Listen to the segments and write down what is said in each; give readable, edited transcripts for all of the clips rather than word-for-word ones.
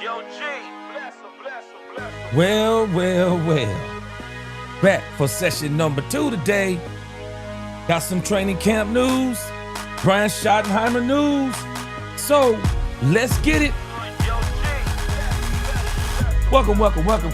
Yo, G, bless him. Well. Back for session number 2 today. Got some training camp news, Brian Schottenheimer news. So let's get it. Welcome,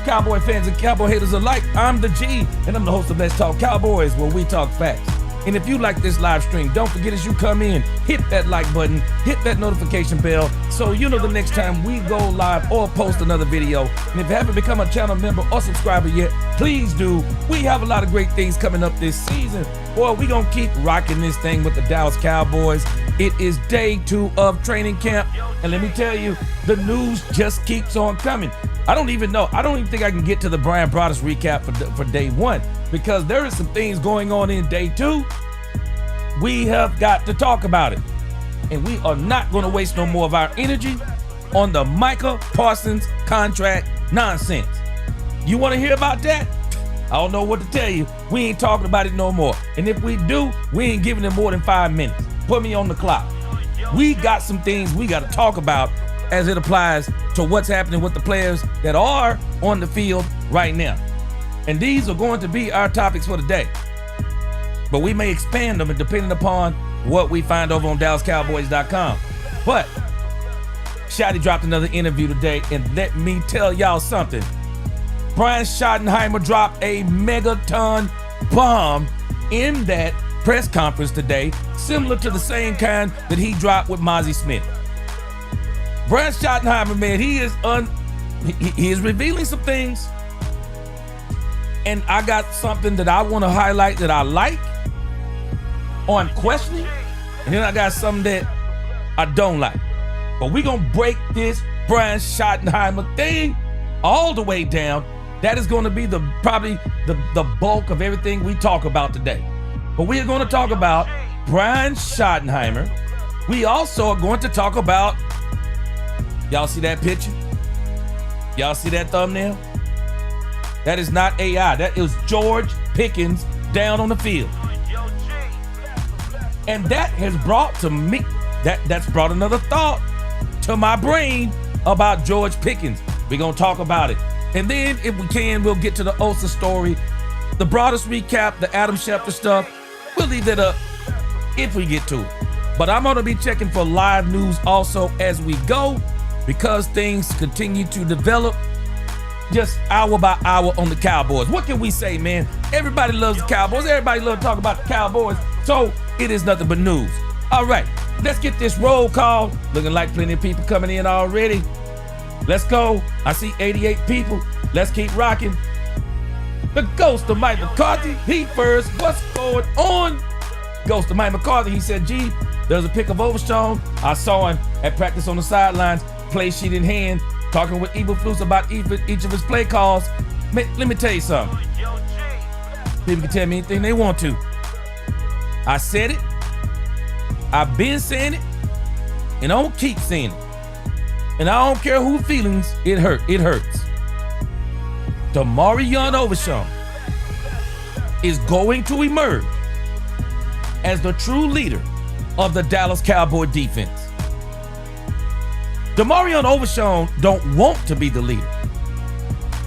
Cowboy fans and Cowboy haters alike. I'm the G, and I'm the host of Let's Talk Cowboys, where we talk facts. And if you like this live stream, don't forget as you come in, hit that like button, hit that notification bell, so you know the next time we go live or post another video. And if you haven't become a channel member or subscriber yet, please do. We have a lot of great things coming up this season. Boy, we gonna keep rocking this thing with the Dallas Cowboys. It is day 2 of training camp, and let me tell you, the news just keeps on coming. I don't even think I can get to the Brian Broaddus recap for day 1, because there is some things going on in day 2. We have got to talk about it, and we are not going to waste no more of our energy on the Micah Parsons contract nonsense. You want to hear about that? I don't know what to tell you. We ain't talking about it no more, and if we do, we ain't giving it more than 5 minutes. Put me on the clock. We got some things we got to talk about as it applies to what's happening with the players that are on the field right now. And these are going to be our topics for the day. But we may expand them depending upon what we find over on DallasCowboys.com. But Shotty dropped another interview today, and let me tell y'all something. Brian Schottenheimer dropped a megaton bomb in that press conference today, similar to the same kind that he dropped with Mozzie Smith. Brian Schottenheimer, man, he is revealing some things, and I got something that I want to highlight that I like on questioning, and then I got something that I don't like. But we're gonna break this Brian Schottenheimer thing all the way down. That is going to be probably the bulk of everything we talk about today. But we are going to talk about Brian Schottenheimer. We also are going to talk about, y'all see that picture? Y'all see that thumbnail? That is not AI. That is George Pickens down on the field. And that has brought to me, that's brought another thought to my brain about George Pickens. We're going to talk about it. And then if we can, we'll get to the Osa story, the Broaddus recap, the Adam Schefter stuff. We'll leave that up if we get to it. But I'm going to be checking for live news also as we go, because things continue to develop just hour by hour on the Cowboys. What can we say, man? Everybody loves the Cowboys. Everybody loves to talk about the Cowboys. So it is nothing but news. All right, let's get this roll call. Looking like plenty of people coming in already. Let's go. I see 88 people. Let's keep rocking. The ghost of Mike McCarthy, he first. What's going on? Ghost of Mike McCarthy, he said, G, there's a pic of Overshown. I saw him at practice on the sidelines, play sheet in hand, talking with Eberflus about each of his play calls. Let me tell you something. People can tell me anything they want to. I said it. I've been saying it. And I don't keep saying it. And I don't care whose feelings it hurts. Demarion Overshown is going to emerge as the true leader of the Dallas Cowboy defense. Demarion Overshown don't want to be the leader.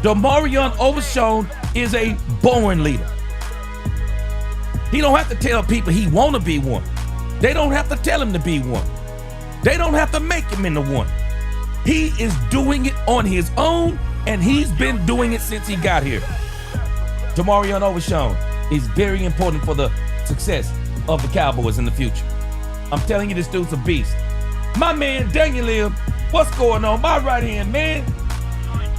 Demarion Overshown is a born leader. He don't have to tell people he want to be one. They don't have to tell him to be one. They don't have to make him into one. He is doing it on his own, and he's been doing it since he got here. Demarion Overshown is very important for the success of the Cowboys in the future. I'm telling you, this dude's a beast. My man, Daniel Lim, what's going on? My right hand, man.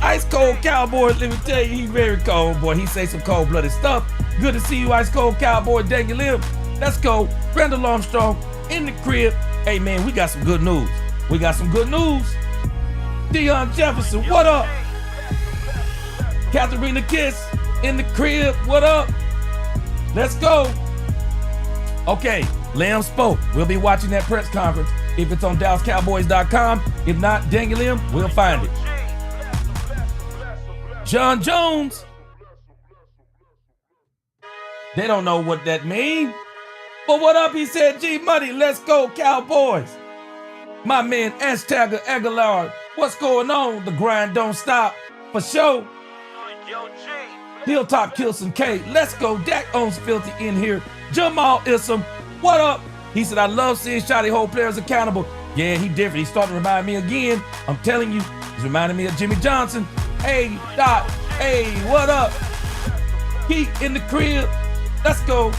Ice cold Cowboy, let me tell you, he's very cold, boy. He say some cold-blooded stuff. Good to see you, Ice cold Cowboy, Daniel Lim. Let's go. Randall Armstrong in the crib. Hey, man, we got some good news. Deion Jefferson, what up? Katharina Kiss in the crib, what up? Let's go. Okay, Lamb spoke. We'll be watching that press conference if it's on DallasCowboys.com. If not, Daniel Lim, we'll find it. John Jones. They don't know what that means. But what up, he said, G Money, let's go Cowboys. My man, Azteca Aguilar, What's going on? The grind don't stop. For sure. Yo, G. Hilltop Kilson K. Let's go. Dak owns Filthy in here. Jamal Issam. What up? He said, I love seeing Shotty hold players accountable. Yeah, he different. He's starting to remind me again. I'm telling you, he's reminding me of Jimmy Johnson. Hey, Doc. Hey, what up? Heat in the crib. Let's go.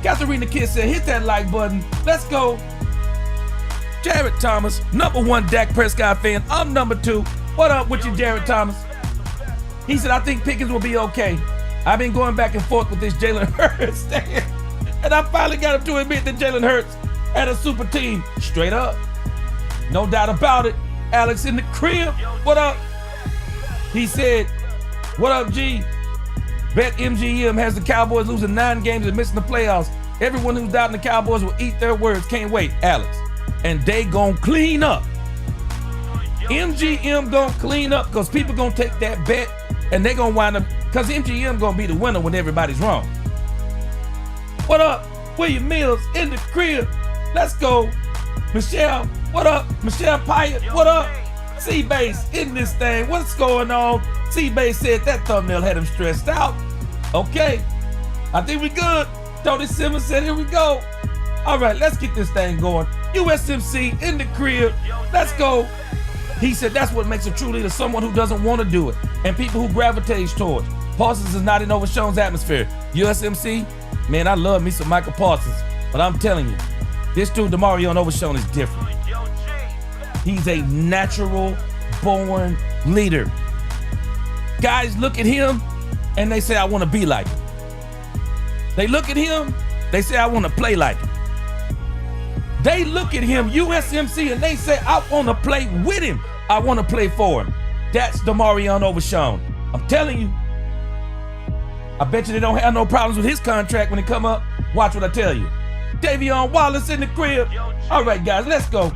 Katharina Kidd said, hit that like button. Let's go. Jared Thomas, #1 Dak Prescott fan. I'm #2. What up with you, Jared Thomas? He said, I think Pickens will be okay. I've been going back and forth with this Jalen Hurts thing. And I finally got him to admit that Jalen Hurts had a super team. Straight up. No doubt about it. Alex in the crib. What up? He said, what up, G? Bet MGM has the Cowboys losing 9 games and missing the playoffs. Everyone who's doubting the Cowboys will eat their words. Can't wait, Alex. And they gonna clean up. MGM gonna clean up because people gonna take that bet and they gonna wind up, because MGM gonna be the winner when everybody's wrong. What up? William Mills in the crib. Let's go. Michelle, what up? Michelle Pyatt, what up? C-Base in this thing. What's going on? C-Base said that thumbnail had him stressed out. Okay, I think we good. Tony Simmons said, here we go. All right, let's get this thing going. USMC in the crib. Let's go. He said that's what makes a true leader, someone who doesn't want to do it, and people who gravitate towards. Parsons is not in Overshown's atmosphere. USMC, man, I love me some Michael Parsons, but I'm telling you, this dude, Demario Overshown, is different. He's a natural born leader. Guys look at him and they say, I want to be like him. They look at him, they say, I want to play like him. They look at him, USMC, and they say, I want to play with him. I want to play for him. That's Demario Overshown. I'm telling you. I bet you they don't have no problems with his contract when it come up. Watch what I tell you. Davion Wallace in the crib. All right, guys, let's go.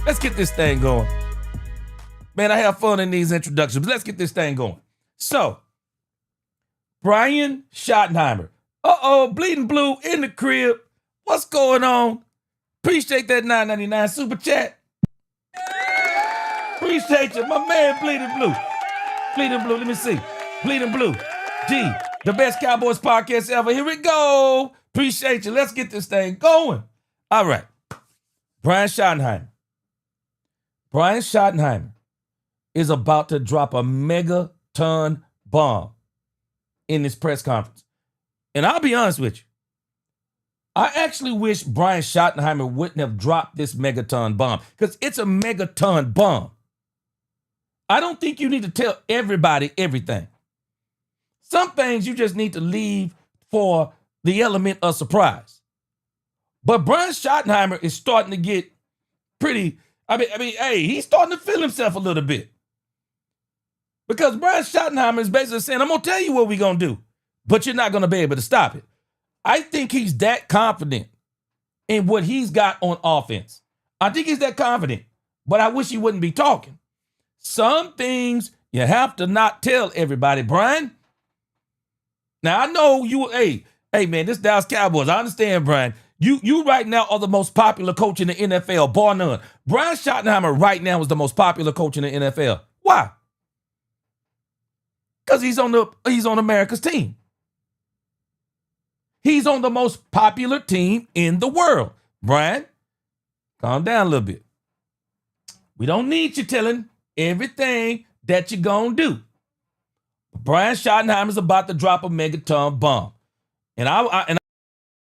Let's get this thing going. Man, I have fun in these introductions, but let's get this thing going. So, Brian Schottenheimer. Bleeding Blue in the crib. What's going on? Appreciate that $9.99 super chat. Appreciate you, my man, Bleeding Blue. Bleeding Blue, let me see. Bleeding Blue. G, the best Cowboys podcast ever. Here we go. Appreciate you. Let's get this thing going. All right. Brian Schottenheimer. Brian Schottenheimer is about to drop a megaton bomb in this press conference. And I'll be honest with you. I actually wish Brian Schottenheimer wouldn't have dropped this megaton bomb, because it's a megaton bomb. I don't think you need to tell everybody everything. Some things you just need to leave for the element of surprise. But Brian Schottenheimer is starting to get pretty, hey, he's starting to feel himself a little bit. Because Brian Schottenheimer is basically saying, I'm going to tell you what we're going to do, but you're not going to be able to stop it. I think he's that confident in what he's got on offense. I think he's that confident, but I wish he wouldn't be talking. Some things you have to not tell everybody, Brian. Now, I know you, hey, man, this Dallas Cowboys, I understand, Brian. You right now are the most popular coach in the NFL, bar none. Brian Schottenheimer right now is the most popular coach in the NFL. Why? Because he's on America's team. He's on the most popular team in the world. Brian, calm down a little bit. We don't need you telling everything that you're going to do. Brian Schottenheimer is about to drop a megaton bomb. And I'm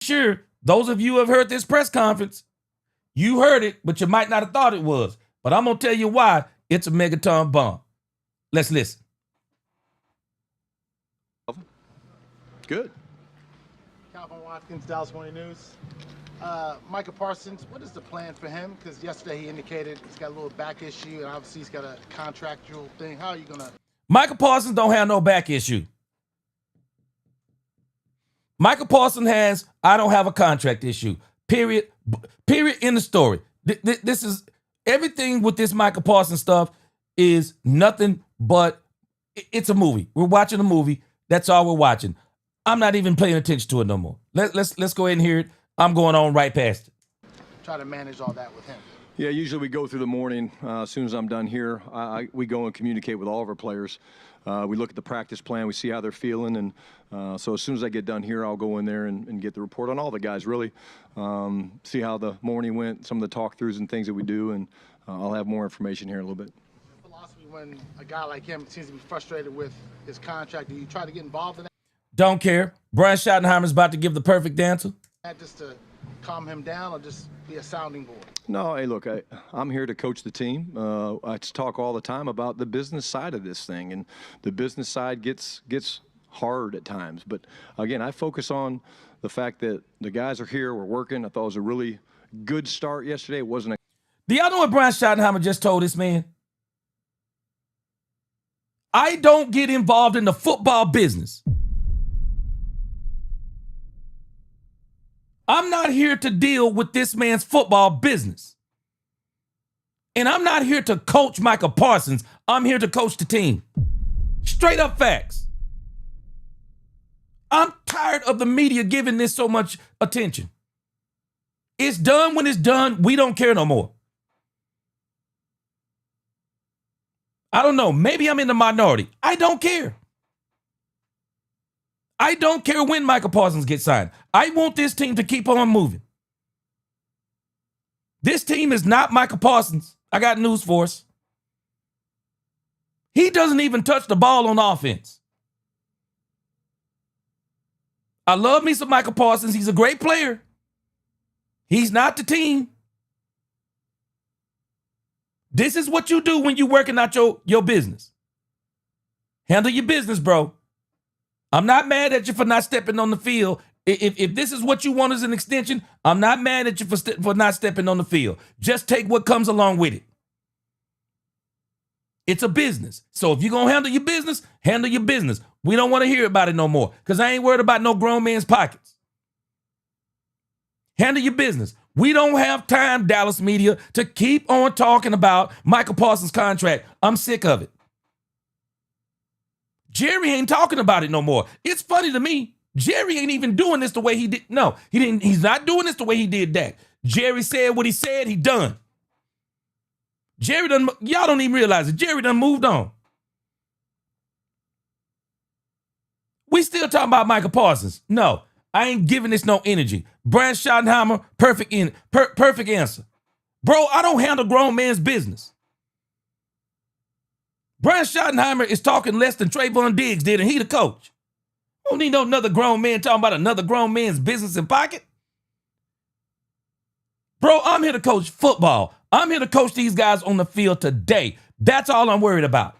sure those of you who have heard this press conference, you heard it, but you might not have thought it was. But I'm going to tell you why it's a megaton bomb. Let's listen. Good. Calvin Watkins, Dallas Morning News. Micah Parsons, what is the plan for him? Because yesterday he indicated he's got a little back issue, and obviously he's got a contractual thing. How are you going to... Micah Parsons don't have no back issue. Micah Parsons has, I don't have a contract issue. Period. Period in the story. This is, everything with this Micah Parsons stuff is nothing but, it's a movie. We're watching a movie. That's all we're watching. I'm not even paying attention to it no more. Let's go ahead and hear it. I'm going on right past it. Try to manage all that with him. Yeah, usually we go through the morning. As soon as I'm done here, we go and communicate with all of our players. We look at the practice plan, we see how they're feeling, and so as soon as I get done here, I'll go in there and get the report on all the guys, really. See how the morning went, some of the talk-throughs and things that we do, and I'll have more information here in a little bit. Philosophy when a guy like him seems to be frustrated with his contract, do you try to get involved in Don't care. Brian Schottenheimer's about to give the perfect answer. that just to calm him down or just be a sounding board? No, hey, look, I'm here to coach the team. I talk all the time about the business side of this thing, and the business side gets hard at times. But, again, I focus on the fact that the guys are here, we're working. I thought it was a really good start yesterday. It wasn't a Do y'all know what Brian Schottenheimer just told this man? I don't get involved in the football business. I'm not here to deal with this man's football business. And I'm not here to coach Micah Parsons. I'm here to coach the team. Straight up facts. I'm tired of the media giving this so much attention. It's done when it's done. We don't care no more. I don't know. Maybe I'm in the minority. I don't care. I don't care when Micah Parsons gets signed. I want this team to keep on moving. This team is not Micah Parsons. I got news for us. He doesn't even touch the ball on offense. I love me some Micah Parsons. He's a great player. He's not the team. This is what you do when you're working out your business. Handle your business, bro. I'm not mad at you for not stepping on the field. If this is what you want as an extension, I'm not mad at you for not stepping on the field. Just take what comes along with it. It's a business. So if you're going to handle your business, handle your business. We don't want to hear about it no more because I ain't worried about no grown man's pockets. Handle your business. We don't have time, Dallas media, to keep on talking about Micah Parsons' contract. I'm sick of it. Jerry ain't talking about it no more. It's funny to me. Jerry ain't even doing this the way he did. No, he didn't. He's not doing this the way he did Dak. Jerry said what he said. He done. Jerry done. Y'all don't even realize it. Jerry done moved on. We still talking about Micah Parsons. No, I ain't giving this no energy. Brian Schottenheimer, perfect answer. Bro, I don't handle grown man's business. Brian Schottenheimer is talking less than Trayvon Diggs did, and he the coach. Don't need no another grown man talking about another grown man's business and pocket. Bro, I'm here to coach football. I'm here to coach these guys on the field today. That's all I'm worried about.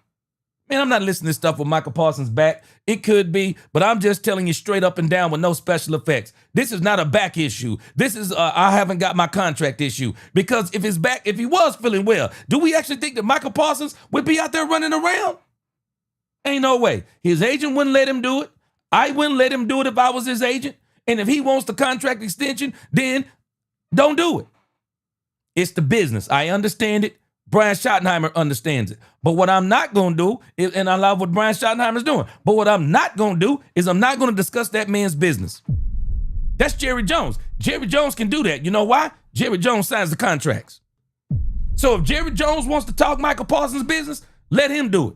Man, I'm not listening to stuff with Micah Parsons back. It could be, but I'm just telling you straight up and down with no special effects. This is not a back issue. This is I haven't got my contract issue. Because if he was feeling well, do we actually think that Micah Parsons would be out there running around? Ain't no way. His agent wouldn't let him do it. I wouldn't let him do it if I was his agent. And if he wants the contract extension, then don't do it. It's the business. I understand it. Brian Schottenheimer understands it. But what I'm not going to do, and I love what Brian Schottenheimer's doing, but what I'm not going to do is I'm not going to discuss that man's business. That's Jerry Jones. Jerry Jones can do that. You know why? Jerry Jones signs the contracts. So if Jerry Jones wants to talk Micah Parsons' business, let him do it.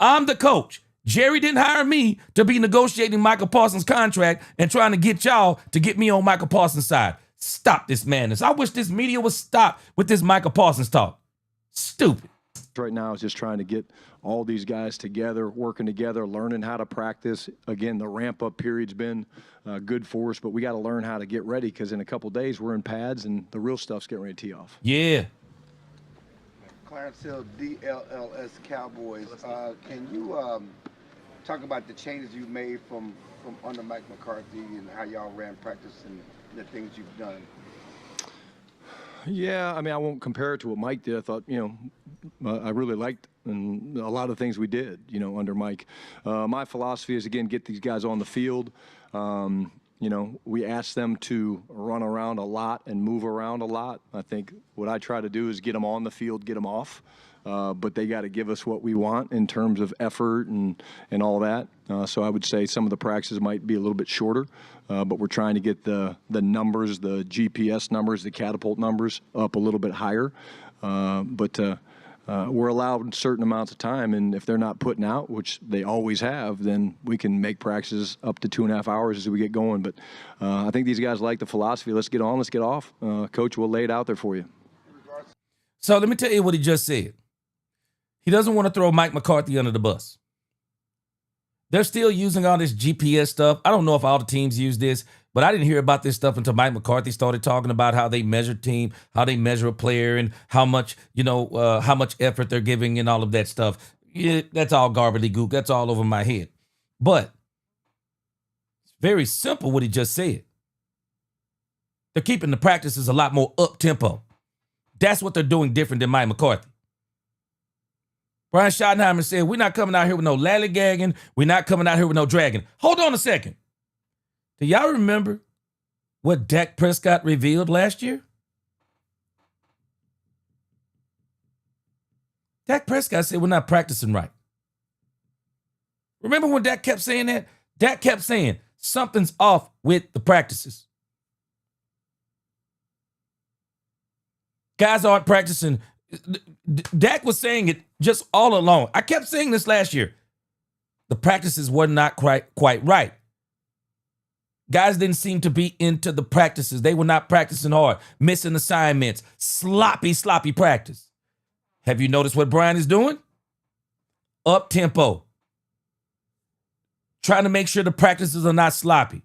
I'm the coach. Jerry didn't hire me to be negotiating Micah Parsons' contract and trying to get y'all to get me on Micah Parsons' side. Stop this madness. I wish this media would stop with this Micah Parsons talk. Stupid. Right now is just trying to get all these guys together, working together, learning how to practice. Again, the ramp-up period's been good for us, but we got to learn how to get ready because in a couple days we're in pads and the real stuff's getting ready to tee off. Yeah. Clarence Hill, DLLS Cowboys. Can you talk about the changes you've made from under Mike McCarthy and how y'all ran practice and the things you've done? Yeah, I mean, I won't compare it to what Mike did. I thought, I really liked a lot of things we did, under Mike. My philosophy is, again, get these guys on the field. We ask them to run around a lot and move around a lot. I think what I try to do is get them on the field, get them off. but they got to give us what we want in terms of effort and all that. So I would say some of the practices might be a little bit shorter, but we're trying to get the numbers, the GPS numbers, the catapult numbers up a little bit higher. We're allowed certain amounts of time, and if they're not putting out, which they always have, then we can make practices up to 2.5 hours as we get going. But I think these guys like the philosophy. Let's get on, let's get off. Coach will lay it out there for you. So let me tell you what he just said. He doesn't want to throw Mike McCarthy under the bus. They're still using all this GPS stuff. I don't know if all the teams use this, but I didn't hear about this stuff until Mike McCarthy started talking about how they measure team, how they measure a player, and how much, how much effort they're giving and all of that stuff. Yeah, that's all gobbledygook. That's all over my head. But it's very simple what he just said. They're keeping the practices a lot more up-tempo. That's what they're doing different than Mike McCarthy. Brian Schottenheimer said, we're not coming out here with no lollygagging. We're not coming out here with no dragging. Hold on a second. Do y'all remember what Dak Prescott revealed last year? Dak Prescott said we're not practicing right. Remember when Dak kept saying that? Dak kept saying something's off with the practices. Guys aren't practicing. Dak was saying it just all along. I kept saying this last year. The practices were not quite right. Guys didn't seem to be into the practices. They were not practicing hard, missing assignments, sloppy practice. Have you noticed what Brian is doing? Up-tempo. Trying to make sure the practices are not sloppy.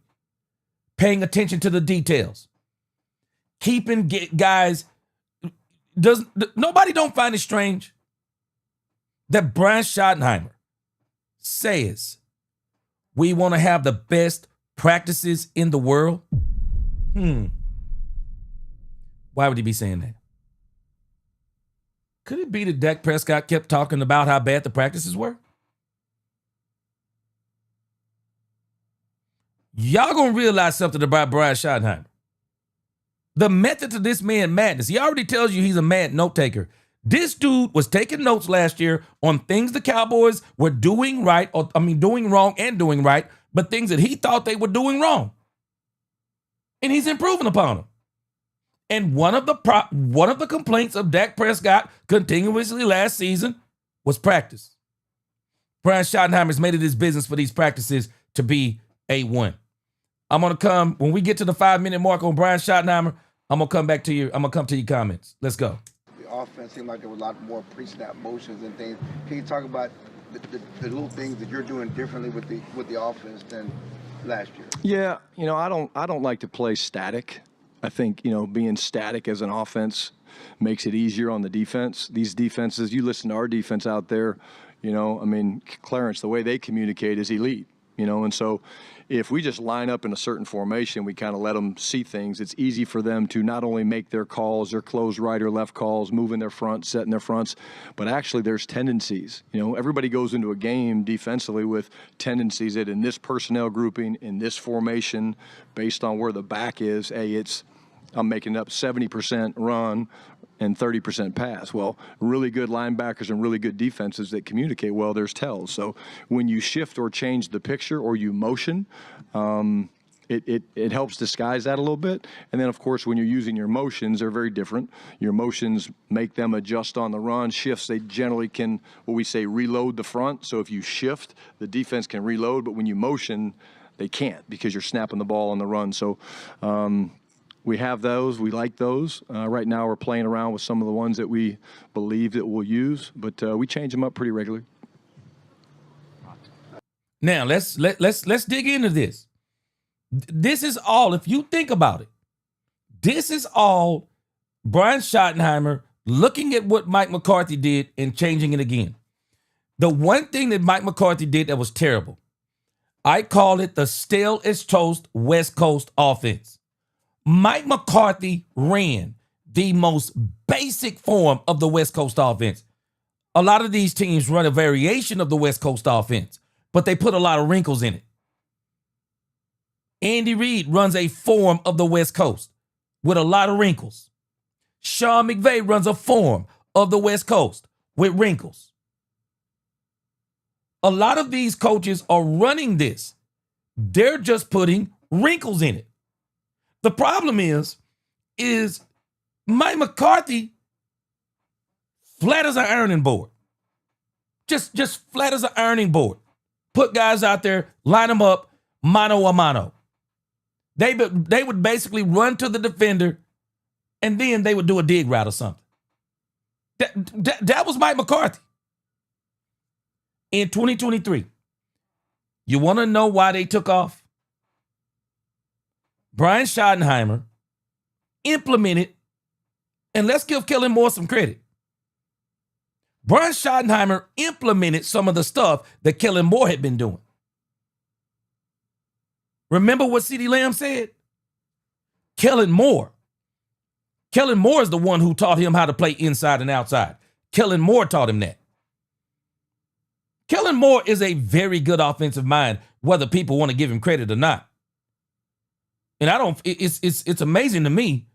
Paying attention to the details. Keeping guys... Nobody don't find it strange that Brian Schottenheimer says we want to have the best practices in the world? Why would he be saying that? Could it be that Dak Prescott kept talking about how bad the practices were? Y'all gonna realize something about Brian Schottenheimer. The method to this man madness. He already tells you he's a mad note taker. This dude was taking notes last year on things the Cowboys were doing right, doing wrong and doing right, but things that he thought they were doing wrong. And he's improving upon them. And one of the complaints of Dak Prescott continuously last season was practice. Brian Schottenheimer's made it his business for these practices to be A1. I'm going to come, when we get to the 5-minute mark on Brian Schottenheimer, I'm going to come back to you. I'm going to come to your comments. Let's go. The offense seemed like there were a lot more pre-snap motions and things. Can you talk about the little things that you're doing differently with the offense than last year? Yeah, I don't like to play static. I think, being static as an offense makes it easier on the defense. These defenses, you listen to our defense out there, Clarence, the way they communicate is elite. And so if we just line up in a certain formation, we kind of let them see things. It's easy for them to not only make their calls, their closed right or left calls, moving their front, setting their fronts, but actually there's tendencies. Everybody goes into a game defensively with tendencies that in this personnel grouping, in this formation, based on where the back is, I'm making up 70% run and 30% pass. Well, really good linebackers and really good defenses that communicate well, there's tells. So when you shift or change the picture or you motion, it helps disguise that a little bit. And then, of course, when you're using your motions, they're very different. Your motions make them adjust on the run. Shifts, they generally can, what we say, reload the front. So if you shift, the defense can reload. But when you motion, they can't because you're snapping the ball on the run. So we have those. We like those. Right now, we're playing around with some of the ones that we believe that we'll use, but we change them up pretty regularly. Now let's dig into this. This is all, if you think about it, this is all Brian Schottenheimer looking at what Mike McCarthy did and changing it again. The one thing that Mike McCarthy did that was terrible, I call it the stale as toast West Coast offense. Mike McCarthy ran the most basic form of the West Coast offense. A lot of these teams run a variation of the West Coast offense, but they put a lot of wrinkles in it. Andy Reid runs a form of the West Coast with a lot of wrinkles. Sean McVay runs a form of the West Coast with wrinkles. A lot of these coaches are running this. They're just putting wrinkles in it. The problem is Mike McCarthy flat as an ironing board. Just flat as an ironing board. Put guys out there, line them up, mano a mano. They would basically run to the defender, and then they would do a dig route or something. That was Mike McCarthy. In 2023, you want to know why they took off? Brian Schottenheimer implemented, and let's give Kellen Moore some credit. Brian Schottenheimer implemented some of the stuff that Kellen Moore had been doing. Remember what CeeDee Lamb said? Kellen Moore is the one who taught him how to play inside and outside. Kellen Moore taught him that. Kellen Moore is a very good offensive mind, whether people want to give him credit or not. And it's amazing to me.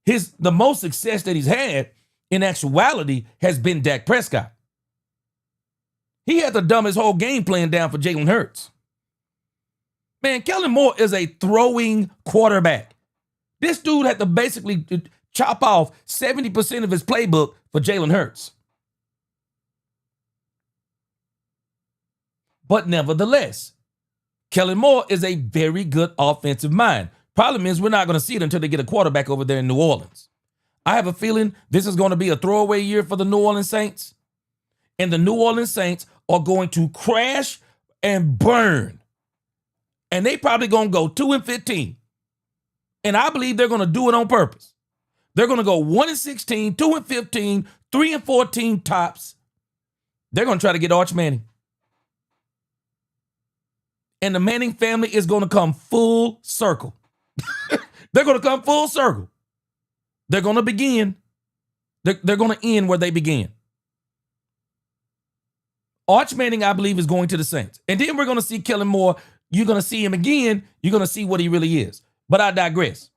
The most success that he's had in actuality has been Dak Prescott. He had to dumb his whole game plan down for Jalen Hurts. Man, Kellen Moore is a throwing quarterback. This dude had to basically chop off 70% of his playbook for Jalen Hurts. But nevertheless, Kellen Moore is a very good offensive mind. Problem is, we're not going to see it until they get a quarterback over there in New Orleans. I have a feeling this is going to be a throwaway year for the New Orleans Saints. And the New Orleans Saints are going to crash and burn. And they probably going to go 2-15. And I believe they're going to do it on purpose. They're going to go 1-16, 2-15, 3-14 tops. They're going to try to get Arch Manning. And the Manning family is going to come full circle. They're going to come full circle. They're going to begin. They're going to end where they began. Arch Manning, I believe, is going to the Saints. And then we're going to see Kellen Moore. You're going to see him again. You're going to see what he really is. But I digress.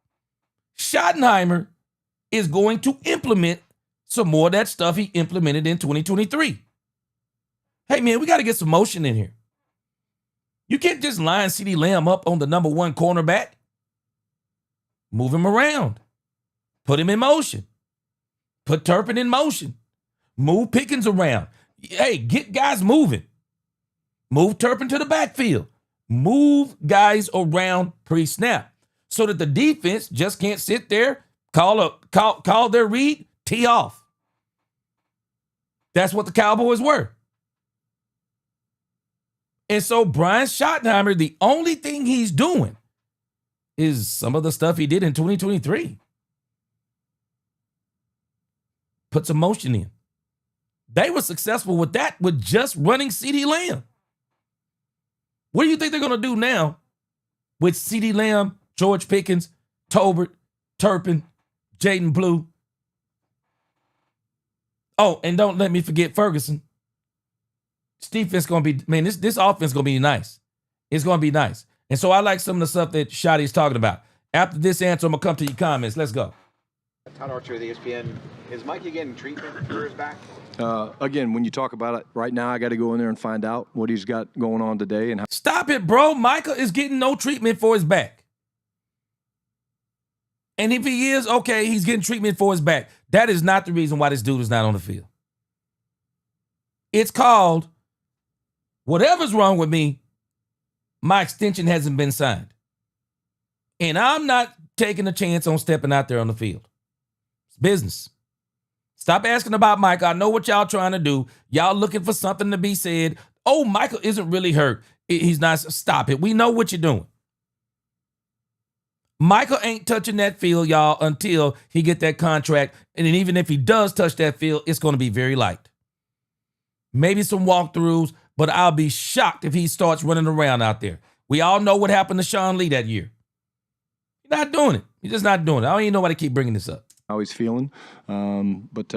Schottenheimer is going to implement some more of that stuff he implemented in 2023. Hey, man, we got to get some motion in here. You can't just line CeeDee Lamb up on the number one cornerback. Move him around. Put him in motion. Put Turpin in motion. Move Pickens around. Hey, get guys moving. Move Turpin to the backfield. Move guys around pre-snap so that the defense just can't sit there, call their read, tee off. That's what the Cowboys were. And so Brian Schottenheimer, the only thing he's doing is some of the stuff he did in 2023. Put some motion in. They were successful with that with just running CeeDee Lamb. What do you think they're going to do now with CeeDee Lamb, George Pickens, Tolbert, Turpin, Jaden Blue? Oh, and don't let me forget Ferguson. This defense going to be, man, this offense going to be nice. It's going to be nice. And so I like some of the stuff that Shotty's talking about. After this answer, I'm going to come to your comments. Let's go. Todd Archer of the ESPN. Is Mikey getting treatment for his back? Again, when you talk about it right now, I got to go in there and find out what he's got going on today. And Stop it, bro. Micah is getting no treatment for his back. And if he is, okay, he's getting treatment for his back. That is not the reason why this dude is not on the field. It's called, whatever's wrong with me, my extension hasn't been signed. And I'm not taking a chance on stepping out there on the field. It's business. Stop asking about Micah. I know what y'all trying to do. Y'all looking for something to be said. Oh, Michael isn't really hurt. He's not. Stop it. We know what you're doing. Michael ain't touching that field, y'all, until he get that contract. And then even if he does touch that field, it's going to be very light. Maybe some walkthroughs, but I'll be shocked if he starts running around out there. We all know what happened to Sean Lee that year. He's not doing it. He's just not doing it. I don't even know why they keep bringing this up. how he's feeling. But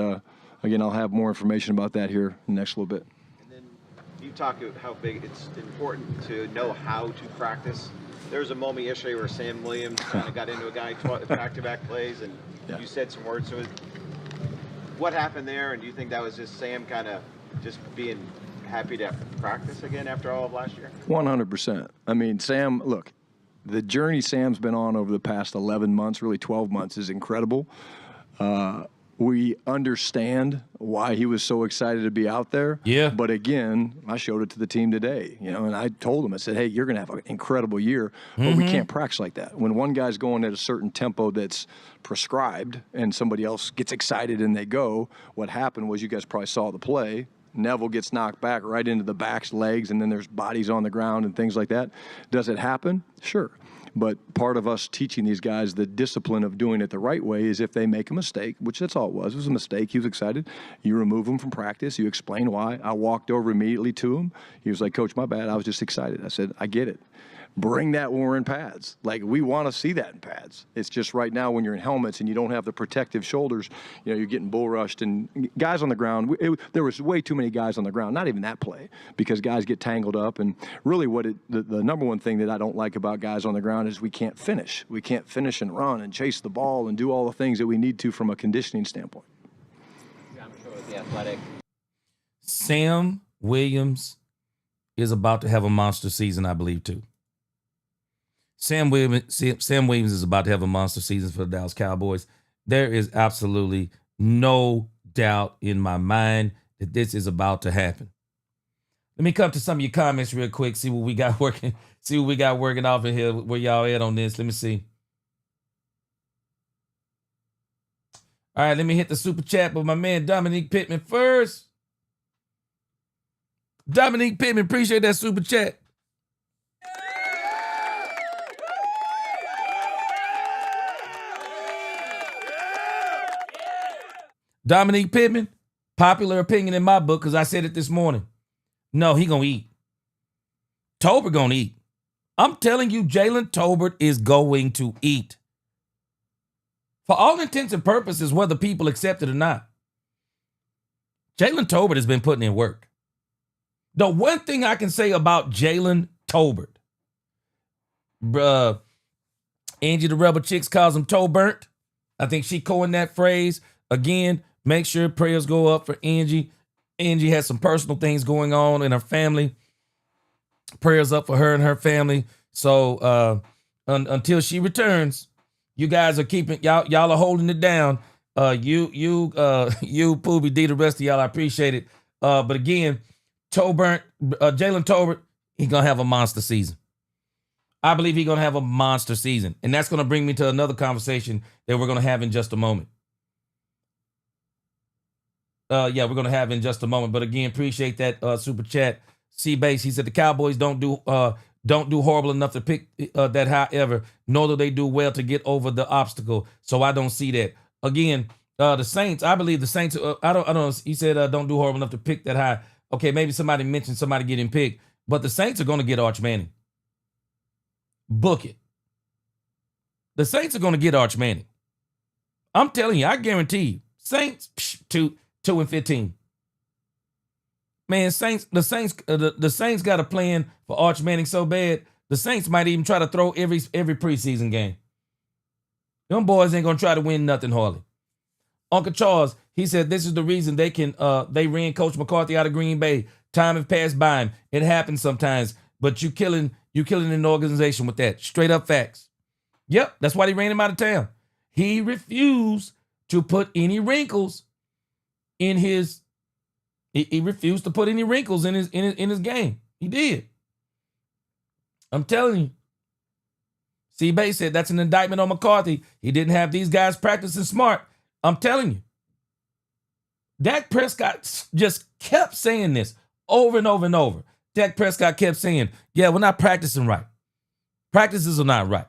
again, I'll have more information about that here in the next little bit. And then you talk about how big it's important to know how to practice. There was a moment yesterday where Sam Williams kind of got into a guy back-to-back plays, and you said some words to it. what happened there, and do you think that was just Sam kind of just being happy to practice again after all of last year? 100%. I mean, Sam, look, the journey Sam's been on over the past 11 months, really 12 months, is incredible. We understand why he was so excited to be out there. Yeah. But again, I showed it to the team today, and I told them, I said, hey, you're going to have an incredible year, but we can't practice like that. When one guy's going at a certain tempo that's prescribed and somebody else gets excited and they go, what happened was, you guys probably saw the play, Neville gets knocked back right into the back's legs, and then there's bodies on the ground and things like that. Does it happen? Sure. But part of us teaching these guys the discipline of doing it the right way is, if they make a mistake, which that's all it was a mistake. He was excited. You remove him from practice. You explain why. I walked over immediately to him. He was like, Coach, my bad. I was just excited. I said, I get it. Bring that when we're in pads. Like, we want to see that in pads. It's just right now when you're in helmets and you don't have the protective shoulders, you're getting bull rushed. And guys on the ground, there was way too many guys on the ground, not even that play, because guys get tangled up. And really the number one thing that I don't like about guys on the ground is we can't finish. We can't finish and run and chase the ball and do all the things that we need to from a conditioning standpoint. I'm sure with the athletic. Sam Williams is about to have a monster season, I believe, too. Sam Williams is about to have a monster season for the Dallas Cowboys. There is absolutely no doubt in my mind that this is about to happen. Let me come to some of your comments real quick, see what we got working off in here, where y'all at on this. Let me see. All right, let me hit the super chat with my man Dominique Pittman first. Dominique Pittman, appreciate that super chat. Dominique Pittman, popular opinion in my book, because I said it this morning. No, he gonna eat. Tolbert gonna eat. I'm telling you, Jalen Tolbert is going to eat. For all intents and purposes, whether people accept it or not, Jalen Tolbert has been putting in work. The one thing I can say about Jalen Tolbert, Angie the Rebel Chicks calls him Tolbert. I think she coined that phrase. Again, make sure prayers go up for Angie. Angie has some personal things going on in her family. Prayers up for her and her family. So until she returns, you guys are keeping y'all are holding it down. You Poobie D, the rest of y'all, I appreciate it. But again, Jalen Tolbert, he's gonna have a monster season. I believe he's gonna have a monster season, and that's gonna bring me to another conversation that we're gonna have in just a moment. We're going to have in just a moment. But again, appreciate that super chat. C-Base, he said the Cowboys don't do horrible enough to pick that high ever, nor do they do well to get over the obstacle. So I don't see that. Again, the Saints, I believe the Saints, I don't know. He said don't do horrible enough to pick that high. Okay, maybe somebody mentioned somebody getting picked, but the Saints are going to get Arch Manning. Book it. The Saints are going to get Arch Manning. I'm telling you, I guarantee you. Saints, 2-15. Man, the Saints got a plan for Arch Manning so bad, the Saints might even try to throw every preseason game. Them boys ain't gonna try to win nothing hardly. Uncle Charles, he said this is the reason they ran Coach McCarthy out of Green Bay. Time has passed by him. It happens sometimes, but you killing an organization with that. Straight up facts. Yep, that's why they ran him out of town. He refused to put any wrinkles in his. He refused to put any wrinkles in his game. He did. I'm telling you. C-Bay said that's an indictment on McCarthy. He didn't have these guys practicing smart. I'm telling you. Dak Prescott just kept saying this over and over and over. Dak Prescott kept saying, yeah, we're not practicing right. Practices are not right.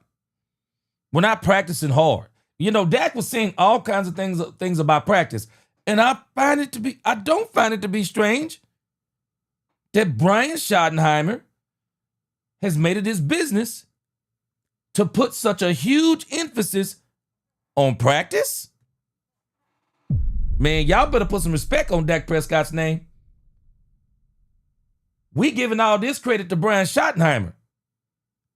We're not practicing hard. You know, Dak was saying all kinds of things about practice. And I don't find it to be strange that Brian Schottenheimer has made it his business to put such a huge emphasis on practice. Man, y'all better put some respect on Dak Prescott's name. We giving all this credit to Brian Schottenheimer.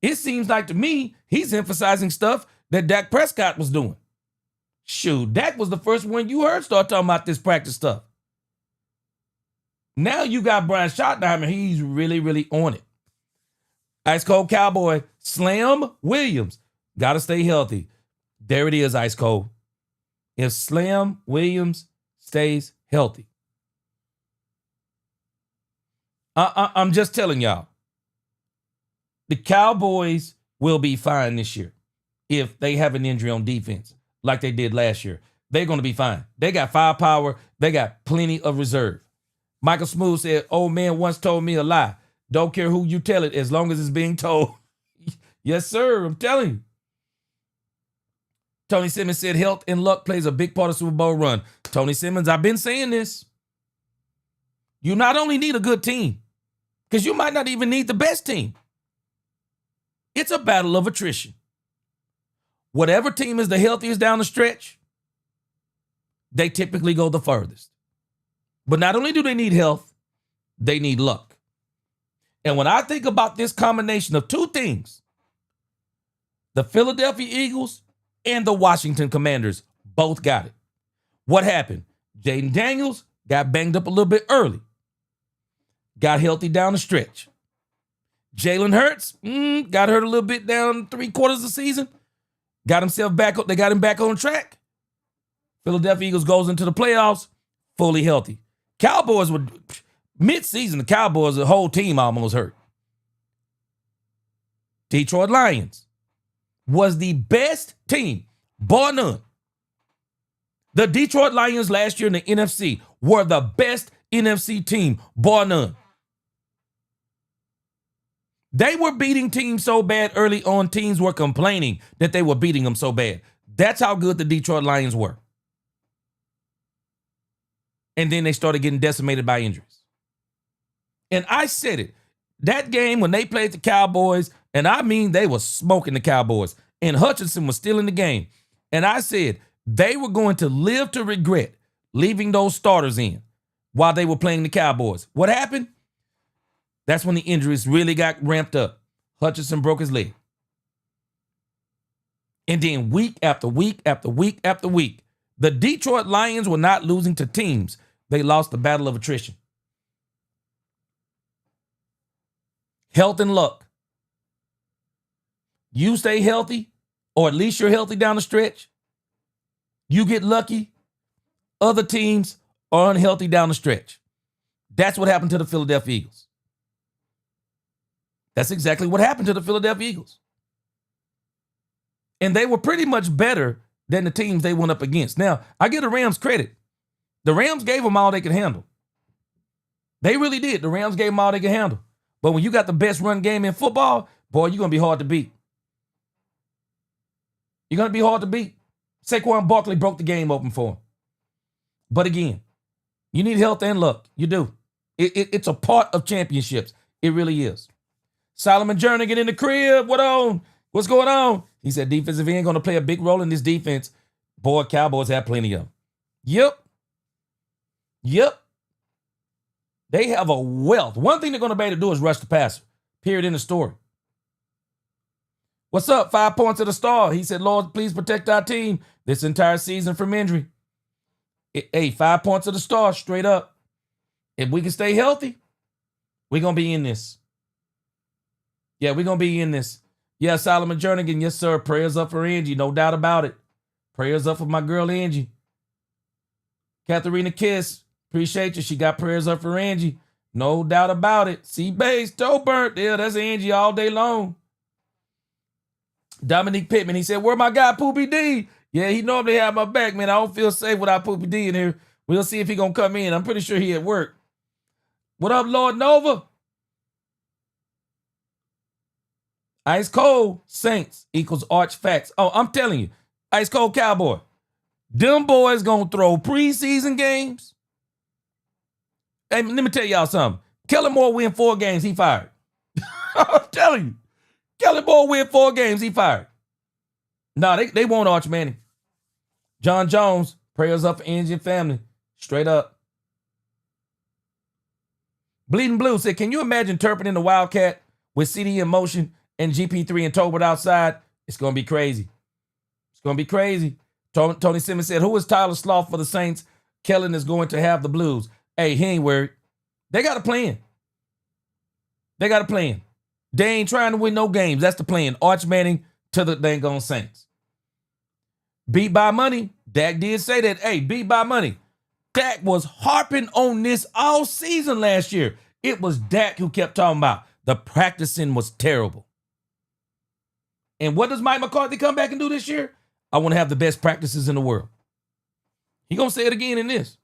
It seems like to me he's emphasizing stuff that Dak Prescott was doing. Shoot, Dak was the first one you heard start talking about this practice stuff. Now you got Brian Schottenheimer. He's really, really on it. Ice Cold Cowboy, Slam Williams. Got to stay healthy. There it is, Ice Cold. If Slam Williams stays healthy. I'm just telling y'all. The Cowboys will be fine this year if they have an injury on defense like they did last year. They're going to be fine. They got firepower. They got plenty of reserve. Michael Smooth said, old man once told me a lie. Don't care who you tell it as long as it's being told. Yes, sir. I'm telling you. Tony Simmons said health and luck plays a big part of Super Bowl run. Tony Simmons, I've been saying this. You not only need a good team, because you might not even need the best team. It's a battle of attrition. Whatever team is the healthiest down the stretch, they typically go the furthest. But not only do they need health, they need luck. And when I think about this combination of two things, the Philadelphia Eagles and the Washington Commanders both got it. What happened? Jaden Daniels got banged up a little bit early. Got healthy down the stretch. Jalen Hurts got hurt a little bit down 3/4 of the season. Got himself back up. They got him back on track. Philadelphia Eagles goes into the playoffs fully healthy. Cowboys were mid-season. The Cowboys, the whole team almost hurt. Detroit Lions was the best team, bar none. The Detroit Lions last year in the NFC were the best NFC team, bar none. They were beating teams so bad early on, teams were complaining that they were beating them so bad. That's how good the Detroit Lions were. And then they started getting decimated by injuries. And I said it. That game when they played the Cowboys, and I mean they were smoking the Cowboys, and Hutchinson was still in the game. And I said they were going to live to regret leaving those starters in while they were playing the Cowboys. What happened? That's when the injuries really got ramped up. Hutchinson broke his leg. And then week after week after week after week, the Detroit Lions were not losing to teams. They lost the battle of attrition. Health and luck. You stay healthy, or at least you're healthy down the stretch. You get lucky. Other teams are unhealthy down the stretch. That's what happened to the Philadelphia Eagles. That's exactly what happened to the Philadelphia Eagles. And they were pretty much better than the teams they went up against. Now, I give the Rams credit. The Rams gave them all they could handle. They really did. The Rams gave them all they could handle. But when you got the best run game in football, boy, you're going to be hard to beat. You're going to be hard to beat. Saquon Barkley broke the game open for him. But again, you need health and luck. You do. It's a part of championships. It really is. Solomon Jernigan in the crib. What on? What's going on? He said defensive end going to play a big role in this defense. Boy, Cowboys have plenty of them. Yep. They have a wealth. One thing they're going to be able to do is rush the passer. Period in the story. What's up? 5 points of the star. He said, Lord, please protect our team this entire season from injury. Hey, 5 points of the star, straight up. If we can stay healthy, we're going to be in this. Yeah, we're going to be in this. Yeah, Solomon Jernigan, yes, sir. Prayers up for Angie, no doubt about it. Prayers up for my girl, Angie. Katharina Kiss, appreciate you. She got prayers up for Angie. No doubt about it. C-Base, toe burnt. Yeah, that's Angie all day long. Dominique Pittman, he said, where my guy, Poopy D? Yeah, he normally have my back, man. I don't feel safe without Poopy D in here. We'll see if he going to come in. I'm pretty sure he at work. What up, Lord Nova? Ice Cold Saints equals Arch Facts. Oh, I'm telling you, Ice Cold Cowboy. Them boys going to throw preseason games. Hey, let me tell y'all something. Kellen Moore win 4 games, he fired. I'm telling you. Kellen Moore win 4 games, he fired. No, they won't Arch Manning. John Jones, prayers up for Angie and family. Straight up. Bleeding Blue said, can you imagine Turpin in the Wildcat with CD in motion and GP3 and Tolbert outside? It's going to be crazy. It's going to be crazy. Tony Simmons said, who is Tyler Sloth for the Saints? Kellen is going to have the Blues. Hey, he ain't worried. They got a plan. They got a plan. They ain't trying to win no games. That's the plan. Arch Manning to the dang on Saints. Beat by money. Dak did say that. Hey, beat by money. Dak was harping on this all season last year. It was Dak who kept talking about the practicing was terrible. And what does Mike McCarthy come back and do this year? I want to have the best practices in the world. He going to say it again in this.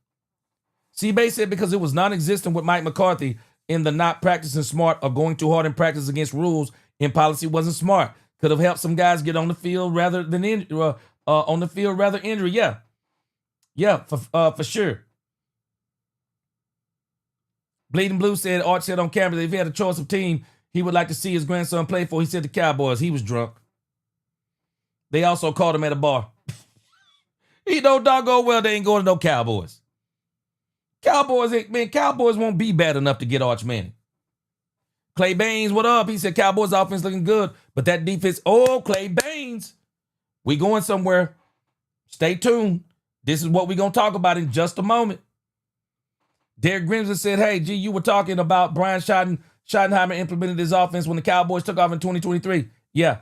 C-Bay said because it was non-existent with Mike McCarthy in the not practicing smart or going too hard in practice against rules in policy wasn't smart. Could have helped some guys get on the field rather than injury. Yeah, for sure. Bleeding Blue said, Art said on camera that if he had a choice of team he would like to see his grandson play for, he said the Cowboys. He was drunk. They also called him at a bar. He know doggone well they ain't going to no Cowboys. Cowboys won't be bad enough to get Arch Manning. Clay Baines, what up? He said Cowboys offense looking good, but that defense, Clay Baines, we going somewhere. Stay tuned. This is what we're going to talk about in just a moment. Derek Grimsley said, hey, G, you were talking about Brian Schottenheimer implemented his offense when the Cowboys took off in 2023. Yeah.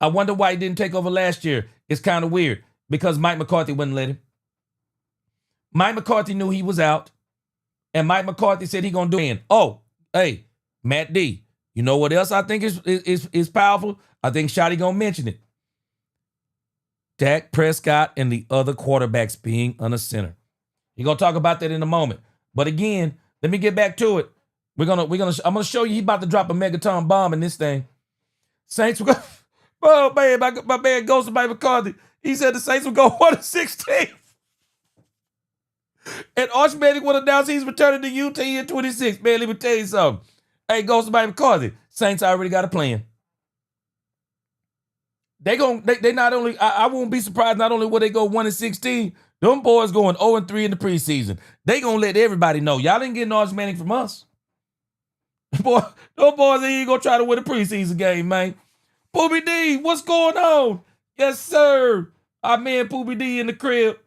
I wonder why he didn't take over last year. It's kind of weird because Mike McCarthy wouldn't let him. Mike McCarthy knew he was out, and Mike McCarthy said he going to do it. Oh, hey, Matt D, you know what else I think is powerful? I think Shotty going to mention it. Dak Prescott and the other quarterbacks being under center. You're going to talk about that in a moment. But again, let me get back to it. I'm gonna show you he about to drop a megaton bomb in this thing. Saints will go. Oh man, my man goes to Mike McCarthy. He said the Saints will go 1-16. And Arch Manning will announce he's returning to UT in 26. Man, let me tell you something. Hey, goes to Mike McCarthy. Saints already got a plan. They not only, I won't be surprised not only will they go 1-16, them boys going 0-3 in the preseason. They gonna let everybody know. Y'all ain't getting Arch Manning from us. Boy, those boys ain't gonna try to win a preseason game, man. Poopy D, what's going on? Yes, sir. Our man Poopy D in the crib.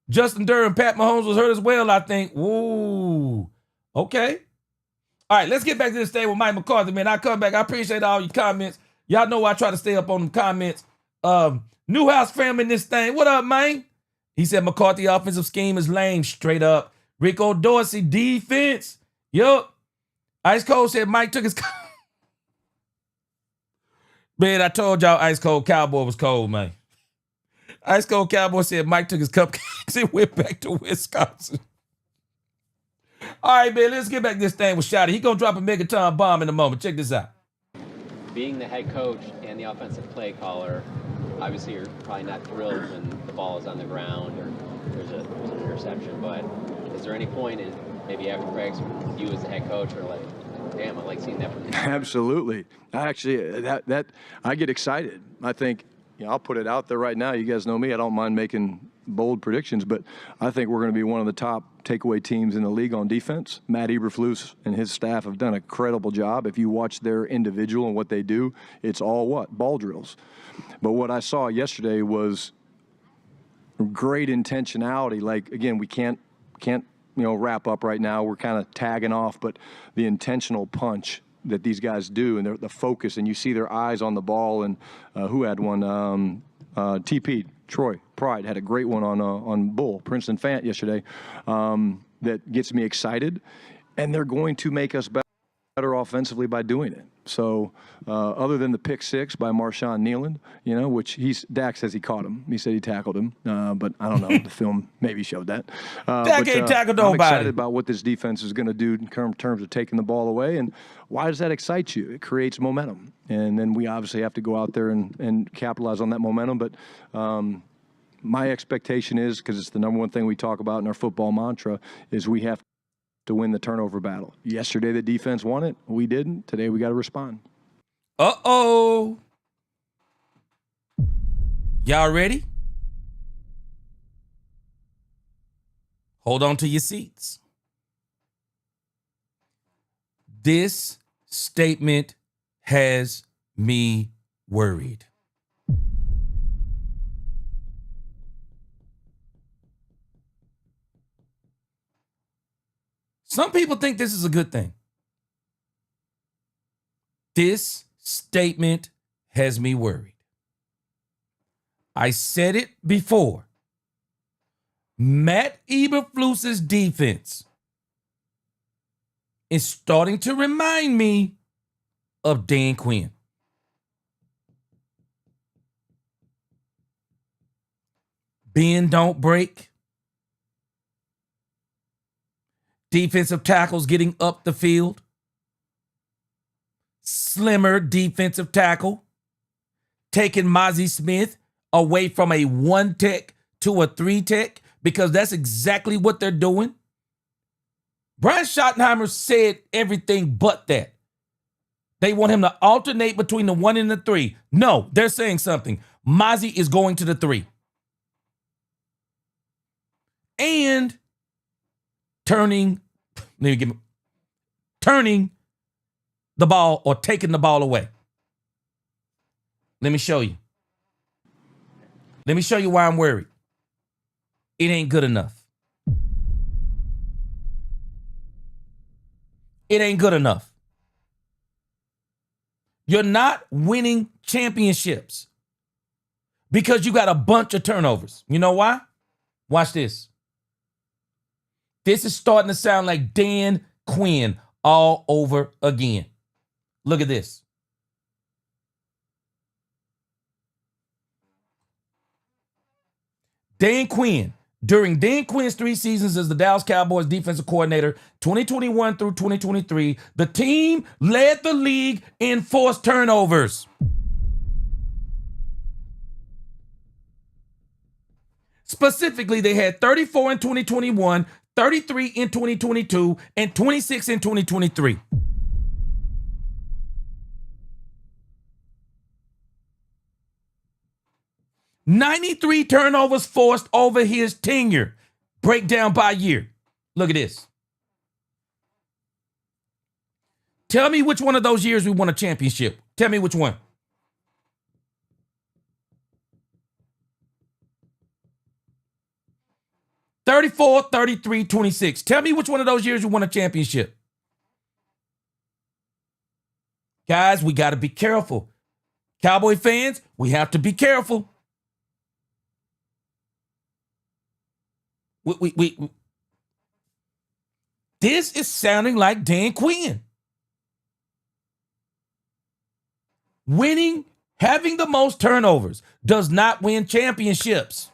Justin Durham, Pat Mahomes was hurt as well, I think. Ooh, okay. All right, let's get back to this thing with Mike McCarthy, man. I come back. I appreciate all your comments. Y'all know I try to stay up on them comments. Newhouse family in this thing. What up, man? He said McCarthy offensive scheme is lame, straight up. Rico Dorsey defense. Yup. Ice Cold said Mike took his... Man, I told y'all Ice Cold Cowboy was cold, man. Ice Cold Cowboy said Mike took his cupcakes and went back to Wisconsin. All right, man, let's get back to this thing with Shotty. He gonna drop a megaton bomb in a moment. Check this out. Being the head coach and the offensive play caller, obviously you're probably not thrilled when the ball is on the ground or there's an interception, but is there any point in maybe after practice you as the head coach are like, damn, I like seeing that from you? Absolutely. Actually, that I get excited. I think, I'll put it out there right now. You guys know me. I don't mind making bold predictions, but I think we're going to be one of the top takeaway teams in the league on defense. Matt Eberflus and his staff have done a credible job. If you watch their individual and what they do, it's all ball drills. But what I saw yesterday was great intentionality. Like, again, we can't wrap up right now. We're kind of tagging off, but the intentional punch that these guys do and the focus, and you see their eyes on the ball. And who had one? TP, Troy Pride had a great one on Bull, Princeton Fant yesterday, that gets me excited. And they're going to make us better offensively by doing it. So other than the pick six by Marshawn Nealand, which Dak says he caught him. He said he tackled him, but I don't know. The film maybe showed that. Dak ain't tackled nobody. I'm excited about what this defense is going to do in terms of taking the ball away. And why does that excite you? It creates momentum. And then we obviously have to go out there and capitalize on that momentum. But my expectation is, because it's the number one thing we talk about in our football mantra, is we have to win the turnover battle. Yesterday, the defense won it. We didn't. Today, we got to respond. Uh-oh. Y'all ready? Hold on to your seats. This statement has me worried. Some people think this is a good thing. This statement has me worried. I said it before. Matt Eberflus's defense is starting to remind me of Dan Quinn. Bend, don't break. Defensive tackles getting up the field. Slimmer defensive tackle. Taking Mozzie Smith away from a 1-tech to a 3-tech because that's exactly what they're doing. Brian Schottenheimer said everything but that. They want him to alternate between the 1 and the 3. No, they're saying something. Mozzie is going to the 3. And turning the ball or taking the ball away. Let me show you. Let me show you why I'm worried. It ain't good enough. It ain't good enough. You're not winning championships because you got a bunch of turnovers. You know why? Watch this. This is starting to sound like Dan Quinn all over again. Look at this. Dan Quinn. During Dan Quinn's 3 seasons as the Dallas Cowboys defensive coordinator, 2021 through 2023, the team led the league in forced turnovers. Specifically, they had 34 in 2021, 33 in 2022, and 26 in 2023. $93 turnovers forced over his tenure. Breakdown by year. Look at this. Tell me which one of those years we won a championship. Tell me which one. $34, $33, $26. Tell me which one of those years we won a championship. Guys, we got to be careful. Cowboy fans, we have to be careful. This is sounding like Dan Quinn. Winning, having the most turnovers does not win championships.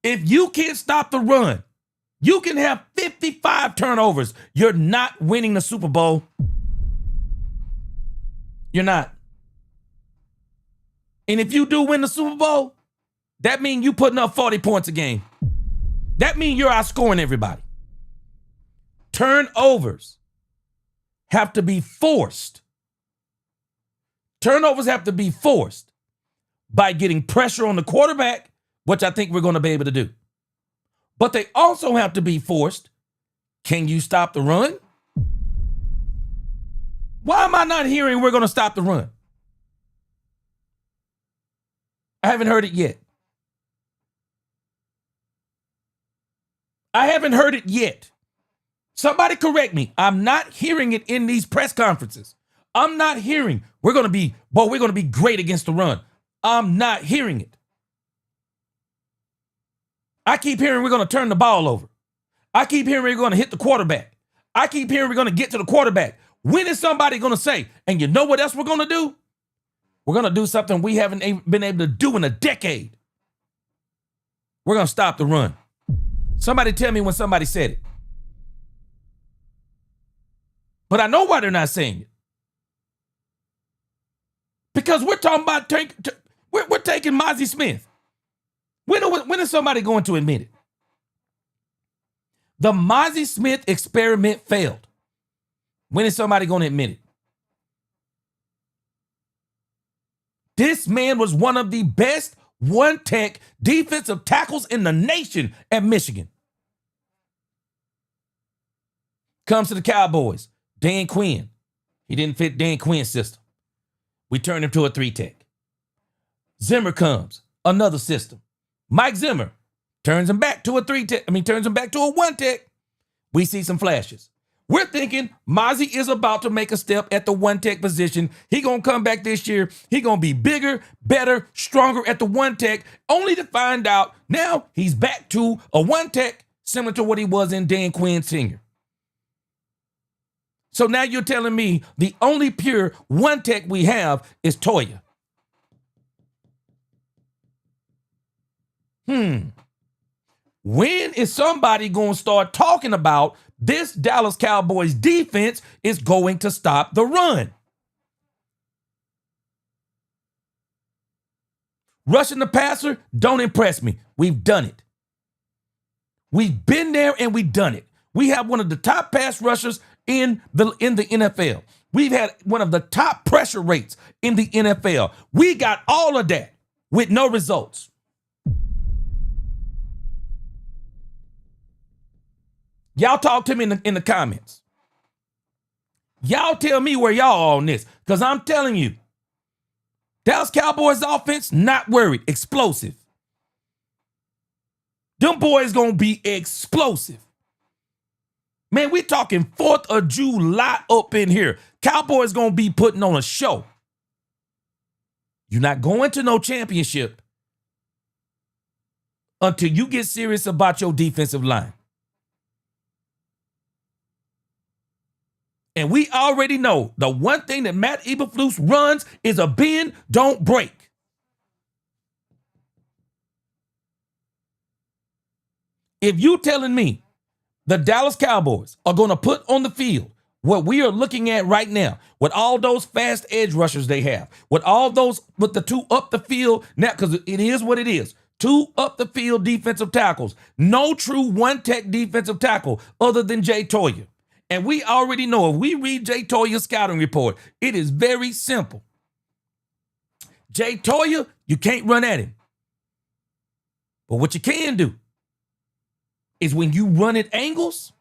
If you can't stop the run, you can have 55 turnovers. You're not winning the Super Bowl. You're not. And if you do win the Super Bowl, that means you putting up 40 points a game. That means you're outscoring everybody. Turnovers have to be forced. Turnovers have to be forced by getting pressure on the quarterback, which I think we're going to be able to do. But they also have to be forced. Can you stop the run? Why am I not hearing we're going to stop the run? I haven't heard it yet. I haven't heard it yet. Somebody correct me. I'm not hearing it in these press conferences. I'm not hearing we're going to be great against the run. I'm not hearing it. I keep hearing we're going to turn the ball over. I keep hearing we're going to hit the quarterback. I keep hearing we're going to get to the quarterback. When is somebody going to say, and you know what else we're going to do? We're going to do something we haven't been able to do in a decade. We're going to stop the run. Somebody tell me when somebody said it. But I know why they're not saying it. Because we're talking about we're taking Mozzie Smith. When is somebody going to admit it? The Mozzie Smith experiment failed. When is somebody going to admit it? This man was one of the best 1-tech defensive tackles in the nation at Michigan. Comes to the Cowboys. Dan Quinn. He didn't fit Dan Quinn's system. We turned him to a 3-tech. Zimmer comes. Another system. Mike Zimmer turns him back to a turns him back to a one tech. We see some flashes. We're thinking Mozzie is about to make a step at the one tech position. He gonna come back this year. He gonna be bigger, better, stronger at the one tech, only to find out now he's back to a one tech similar to what he was in Dan Quinn Sr. So now you're telling me the only pure one tech we have is Toya. When is somebody going to start talking about this Dallas Cowboys defense is going to stop the run? Rushing the passer, don't impress me. We've done it. We've been there and we've done it. We have one of the top pass rushers in the NFL. We've had one of the top pressure rates in the NFL. We got all of that with no results. Y'all talk to me in the comments. Y'all tell me where y'all on this, because I'm telling you, Dallas Cowboys offense, not worried, explosive. Them boys gonna be explosive. Man, we talking 4th of July up in here. Cowboys gonna be putting on a show. You're not going to no championship until you get serious about your defensive line. And we already know the one thing that Matt Eberflus runs is a bend, don't break. If you telling me the Dallas Cowboys are going to put on the field what we are looking at right now, with all those fast edge rushers they have, with all those, with the 2 up the field, now, because it is what it is, 2 up the field defensive tackles, no true one tech defensive tackle other than Jay Toya. And we already know if we read Jay Toya's scouting report, it is very simple. Jay Toya, you can't run at him. But what you can do is when you run at angles,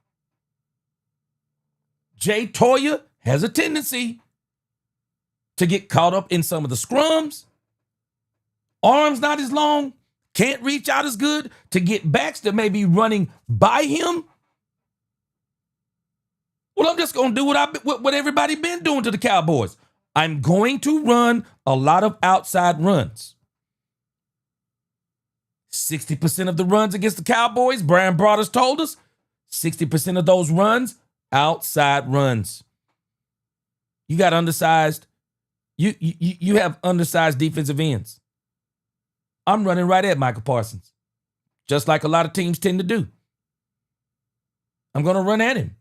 Jay Toya has a tendency to get caught up in some of the scrums. Arms not as long, can't reach out as good to get backs that may be running by him. Well, I'm just going to do what everybody been doing to the Cowboys. I'm going to run a lot of outside runs. 60% of the runs against the Cowboys, Brian Broaddus told us, 60% of those runs, outside runs. You got undersized. You have undersized defensive ends. I'm running right at Michael Parsons, just like a lot of teams tend to do. I'm going to run at him.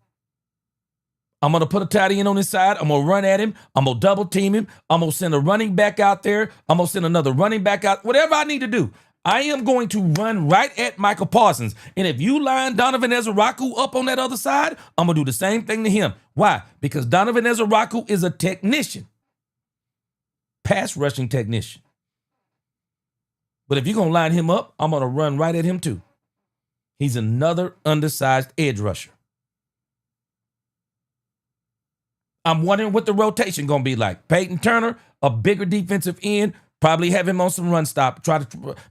I'm going to put a tight end on his side. I'm going to run at him. I'm going to double team him. I'm going to send a running back out there. I'm going to send another running back out. Whatever I need to do, I am going to run right at Michael Parsons. And if you line Donovan Ezeraku up on that other side, I'm going to do the same thing to him. Why? Because Donovan Ezeraku is a technician. Pass rushing technician. But if you're going to line him up, I'm going to run right at him too. He's another undersized edge rusher. I'm wondering what the rotation going to be like. Peyton Turner, a bigger defensive end, probably have him on some run stop,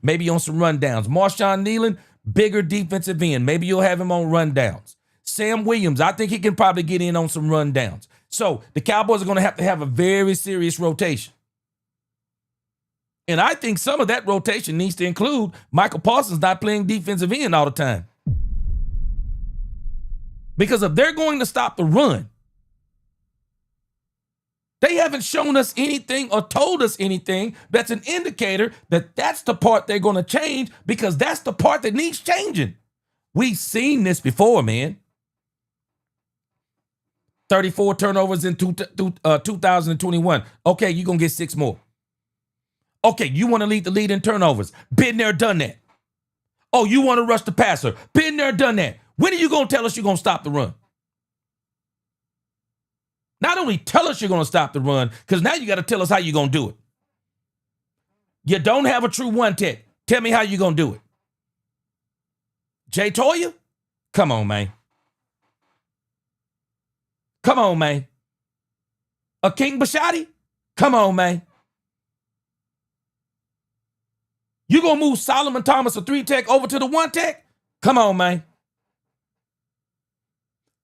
maybe on some run downs. Marshawn Nealon, bigger defensive end. Maybe you'll have him on run downs. Sam Williams, I think he can probably get in on some run downs. So the Cowboys are going to have a very serious rotation. And I think some of that rotation needs to include Michael Parsons not playing defensive end all the time. Because if they're going to stop the run, they haven't shown us anything or told us anything that's an indicator that that's the part they're going to change, because that's the part that needs changing. We've seen this before, man. 34 turnovers in 2021. Okay, you're going to get 6 more. Okay, you want to lead the lead in turnovers. Been there, done that. Oh, you want to rush the passer. Been there, done that. When are you going to tell us you're going to stop the run? Not only tell us you're going to stop the run, because now you got to tell us how you're going to do it. You don't have a true one tech. Tell me how you're going to do it. Jay Toya? Come on, man. Come on, man. A King Bashotti? Come on, man. You gonna move Solomon Thomas, a 3-tech, over to the 1-tech? Come on, man.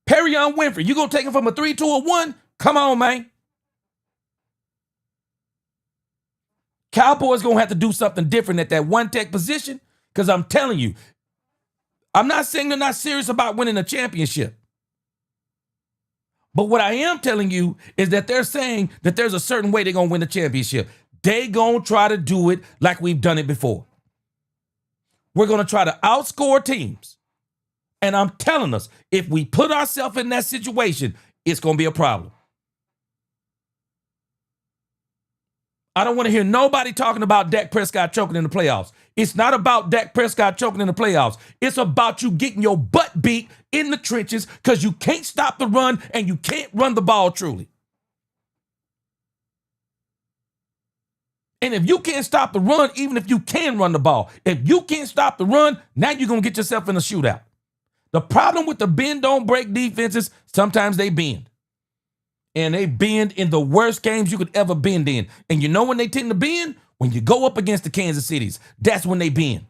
Perrion Winfrey, you gonna take him from a 3 to a 1? Come on, man. Cowboys gonna have to do something different at that 1-tech position, because I'm telling you, I'm not saying they're not serious about winning a championship. But what I am telling you is that they're saying that there's a certain way they're going to win the championship. They going to try to do it like we've done it before. We're going to try to outscore teams. And I'm telling us, if we put ourselves in that situation, it's going to be a problem. I don't want to hear nobody talking about Dak Prescott choking in the playoffs. It's not about Dak Prescott choking in the playoffs. It's about you getting your butt beat in the trenches because you can't stop the run and you can't run the ball truly. And if you can't stop the run, even if you can run the ball, if you can't stop the run, now you're going to get yourself in a shootout. The problem with the bend, don't break defenses, sometimes they bend. And they bend in the worst games you could ever bend in. And you know when they tend to bend? When you go up against the Kansas Cities. That's when they bend.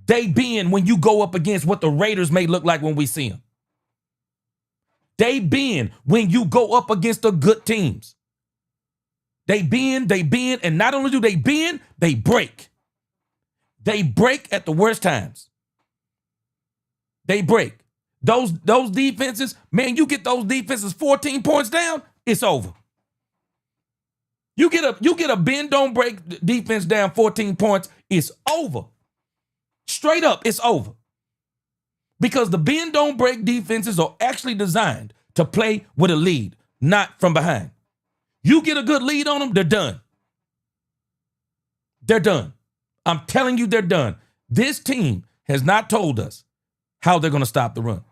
They bend when you go up against what the Raiders may look like when we see them. They bend when you go up against the good teams. They bend, and not only do they bend, they break. They break at the worst times. They break. Those defenses, man, you get those defenses 14 points down, it's over. You get a bend, don't break defense down 14 points, it's over. Straight up, it's over. Because the bend, don't break defenses are actually designed to play with a lead, not from behind. You get a good lead on them, they're done. They're done. I'm telling you, they're done. This team has not told us how they're going to stop the run.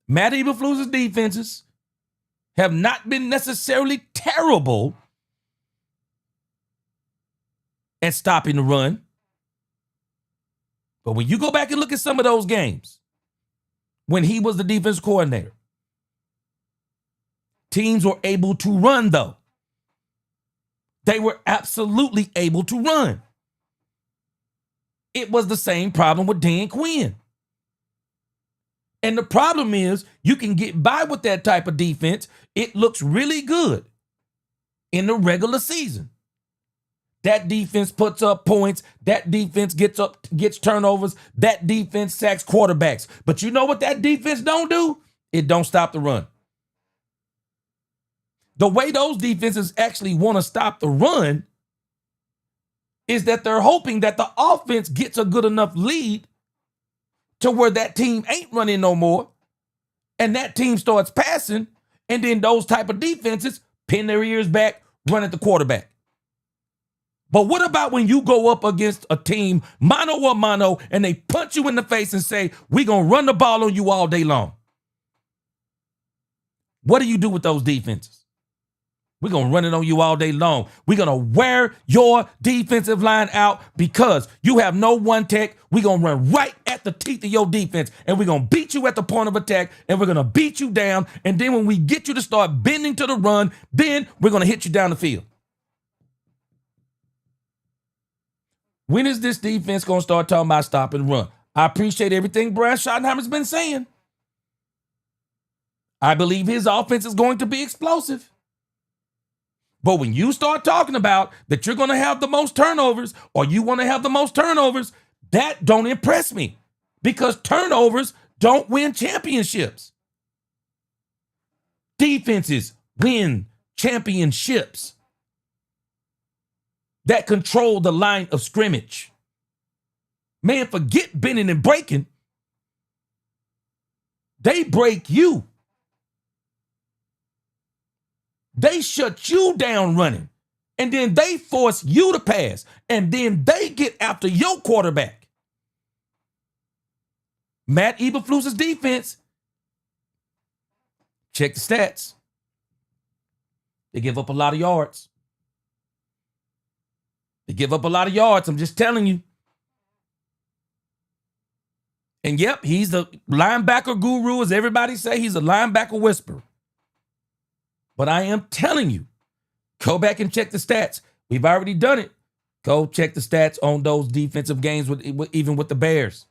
Matt Eberflus's defenses have not been necessarily terrible at stopping the run. But when you go back and look at some of those games, when he was the defense coordinator, teams were able to run, though. They were absolutely able to run. It was the same problem with Dan Quinn. And the problem is you can get by with that type of defense. It looks really good in the regular season. That defense puts up points. That defense gets turnovers. That defense sacks quarterbacks. But you know what that defense don't do? It don't stop the run. The way those defenses actually want to stop the run is that they're hoping that the offense gets a good enough lead to where that team ain't running no more, and that team starts passing, and then those type of defenses pin their ears back, run at the quarterback. But what about when you go up against a team, mano a mano, and they punch you in the face and say, we're going to run the ball on you all day long? What do you do with those defenses? We're going to run it on you all day long. We're going to wear your defensive line out because you have no 1-tech. We're going to run right at the teeth of your defense, and we're going to beat you at the point of attack, and we're going to beat you down. And then when we get you to start bending to the run, then we're going to hit you down the field. When is this defense going to start talking about stop and run? I appreciate everything Brian Schottenheimer's been saying. I believe his offense is going to be explosive. But when you start talking about that you're going to have the most turnovers or you want to have the most turnovers, that don't impress me because turnovers don't win championships. Defenses win championships that control the line of scrimmage. Man, forget bending and breaking. They break you. They shut you down running, and then they force you to pass, and then they get after your quarterback. Matt Eberflus's defense, check the stats. They give up a lot of yards. They give up a lot of yards, I'm just telling you. And yep, he's the linebacker guru, as everybody say. He's a linebacker whisperer. But I am telling you, go back and check the stats. We've already done it. Go check the stats on those defensive games even with the Bears.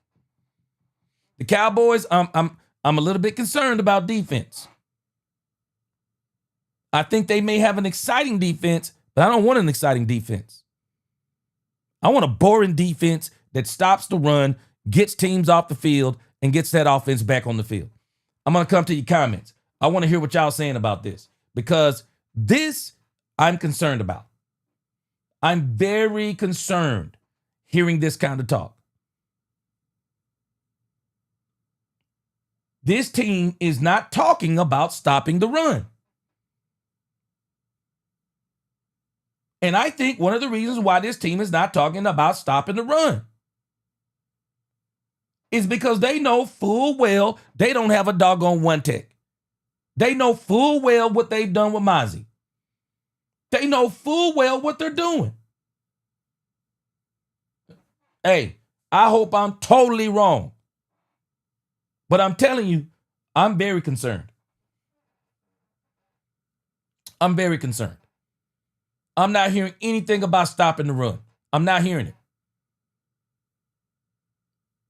The Cowboys, I'm a little bit concerned about defense. I think they may have an exciting defense, but I don't want an exciting defense. I want a boring defense that stops the run, gets teams off the field, and gets that offense back on the field. I'm going to come to your comments. I want to hear what y'all saying about this, because this I'm concerned about. I'm very concerned hearing this kind of talk. This team is not talking about stopping the run. And I think one of the reasons why this team is not talking about stopping the run is because they know full well they don't have a doggone one tech. They know full well what they've done with Mozzie. They know full well what they're doing. Hey, I hope I'm totally wrong. But I'm telling you, I'm very concerned. I'm very concerned. I'm not hearing anything about stopping the run. I'm not hearing it.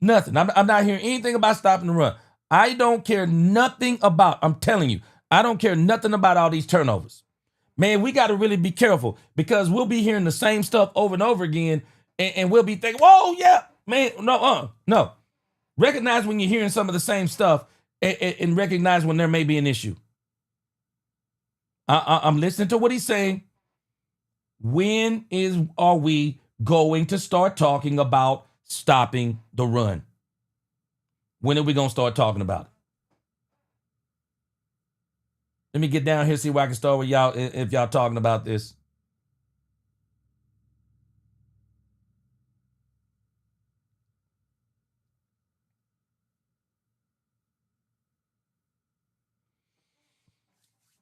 Nothing. I'm not hearing anything about stopping the run. I don't care nothing about, I'm telling you, I don't care nothing about all these turnovers. Man, we got to really be careful, because we'll be hearing the same stuff over and over again, and we'll be thinking, whoa, yeah, man, no. Recognize when you're hearing some of the same stuff, and recognize when there may be an issue. I'm listening to what he's saying. When are we going to start talking about stopping the run? When are we going to start talking about it? Let me get down here, see where I can start with y'all if y'all talking about this.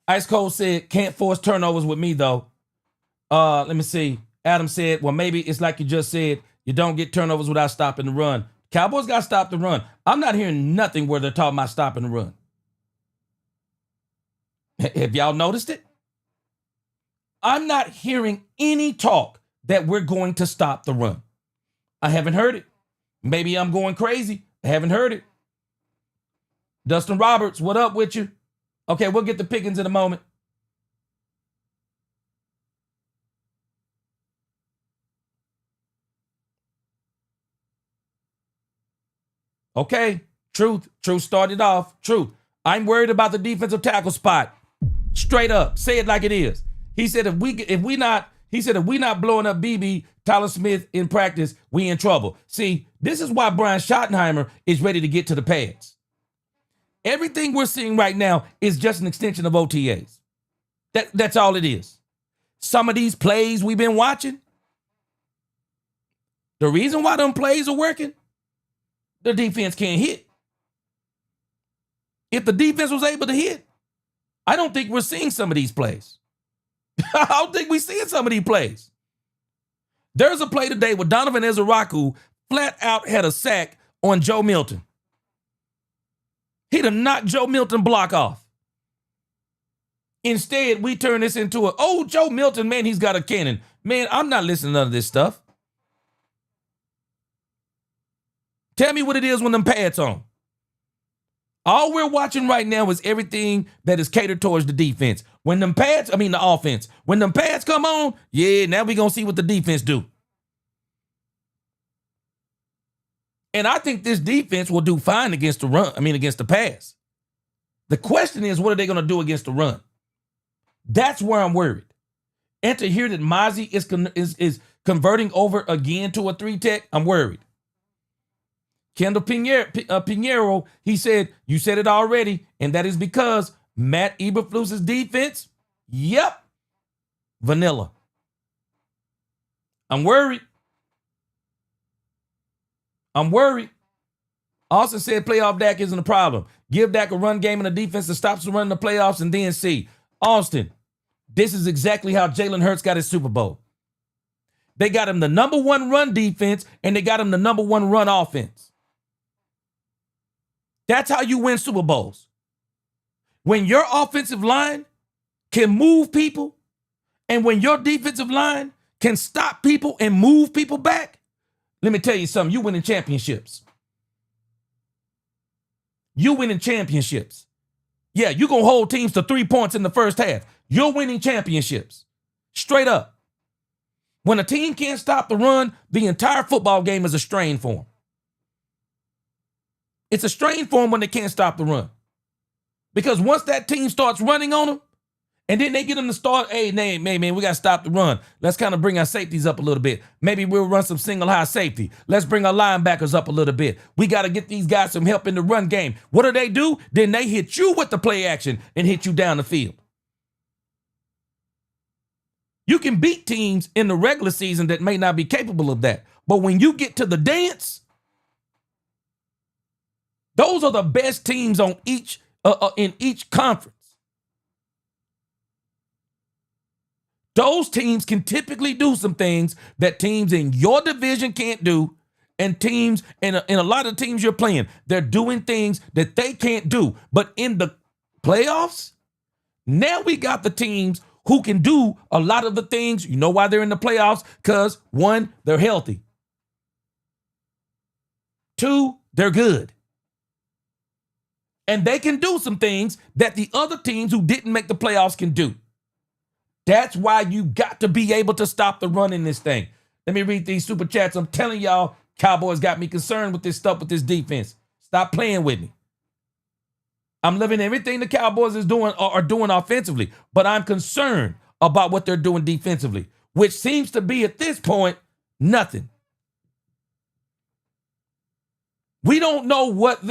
Ice Cold said, can't force turnovers with me, though. Let me see. Adam said, well, maybe it's like you just said, you don't get turnovers without stopping the run. Cowboys got to stop the run. I'm not hearing nothing where they're talking about stopping the run. Have y'all noticed it? I'm not hearing any talk that we're going to stop the run. I haven't heard it. Maybe I'm going crazy. I haven't heard it. Dustin Roberts, what up with you? Okay, we'll get the Pickens in a moment. Okay, Truth started off. Truth. I'm worried about the defensive tackle spot. Straight up, say it like it is. He said if we not blowing up BB Tyler Smith in practice, we in trouble. See, this is why Brian Schottenheimer is ready to get to the pads. Everything we're seeing right now is just an extension of OTAs. That's all it is. Some of these plays we've been watching, the reason why them plays are working, the defense can't hit. If the defense was able to hit, I don't think we're seeing some of these plays. I don't think we're seeing some of these plays. There's a play today where Donovan Ezeraku flat out had a sack on Joe Milton. He'd have knocked Joe Milton block off. Instead, we turn this into Joe Milton, man, he's got a cannon. Man, I'm not listening to none of this stuff. Tell me what it is when them pads on. All we're watching right now is everything that is catered towards the defense. When them pads, the offense. When them pads come on, yeah, now we're going to see what the defense do. And I think this defense will do fine against the run, against the pass. The question is, what are they going to do against the run? That's where I'm worried. And to hear that Mozzie is converting over again to a 3-tech, I'm worried. Kendall Pinheiro, he said, you said it already, and that is because Matt Eberflus's defense, yep, vanilla. I'm worried. Austin said playoff Dak isn't a problem. Give Dak a run game and a defense that stops the run in the playoffs and then see. Austin, this is exactly how Jalen Hurts got his Super Bowl. They got him the number one run defense, and they got him the number one run offense. That's how you win Super Bowls. When your offensive line can move people, and when your defensive line can stop people and move people back, let me tell you something, you winning championships. You winning championships. Yeah, you're going to hold teams to 3 points in the first half. You're winning championships. Straight up. When a team can't stop the run, the entire football game is a strain for them. It's a strain for them when they can't stop the run. Because once that team starts running on them, and then they get them to start, hey, man, we got to stop the run. Let's kind of bring our safeties up a little bit. Maybe we'll run some single high safety. Let's bring our linebackers up a little bit. We got to get these guys some help in the run game. What do? Then they hit you with the play action and hit you down the field. You can beat teams in the regular season that may not be capable of that. But when you get to the dance, those are the best teams on in each conference. Those teams can typically do some things that teams in your division can't do, and teams and a lot of teams you're playing, they're doing things that they can't do. But in the playoffs, now we got the teams who can do a lot of the things. You know why they're in the playoffs? Because 1, they're healthy. 2, they're good. And they can do some things that the other teams who didn't make the playoffs can do. That's why you got to be able to stop the run in this thing. Let me read these super chats. I'm telling y'all, Cowboys got me concerned with this stuff with this defense. Stop playing with me. I'm loving everything the Cowboys are doing offensively, but I'm concerned about what they're doing defensively, which seems to be at this point nothing. We don't know what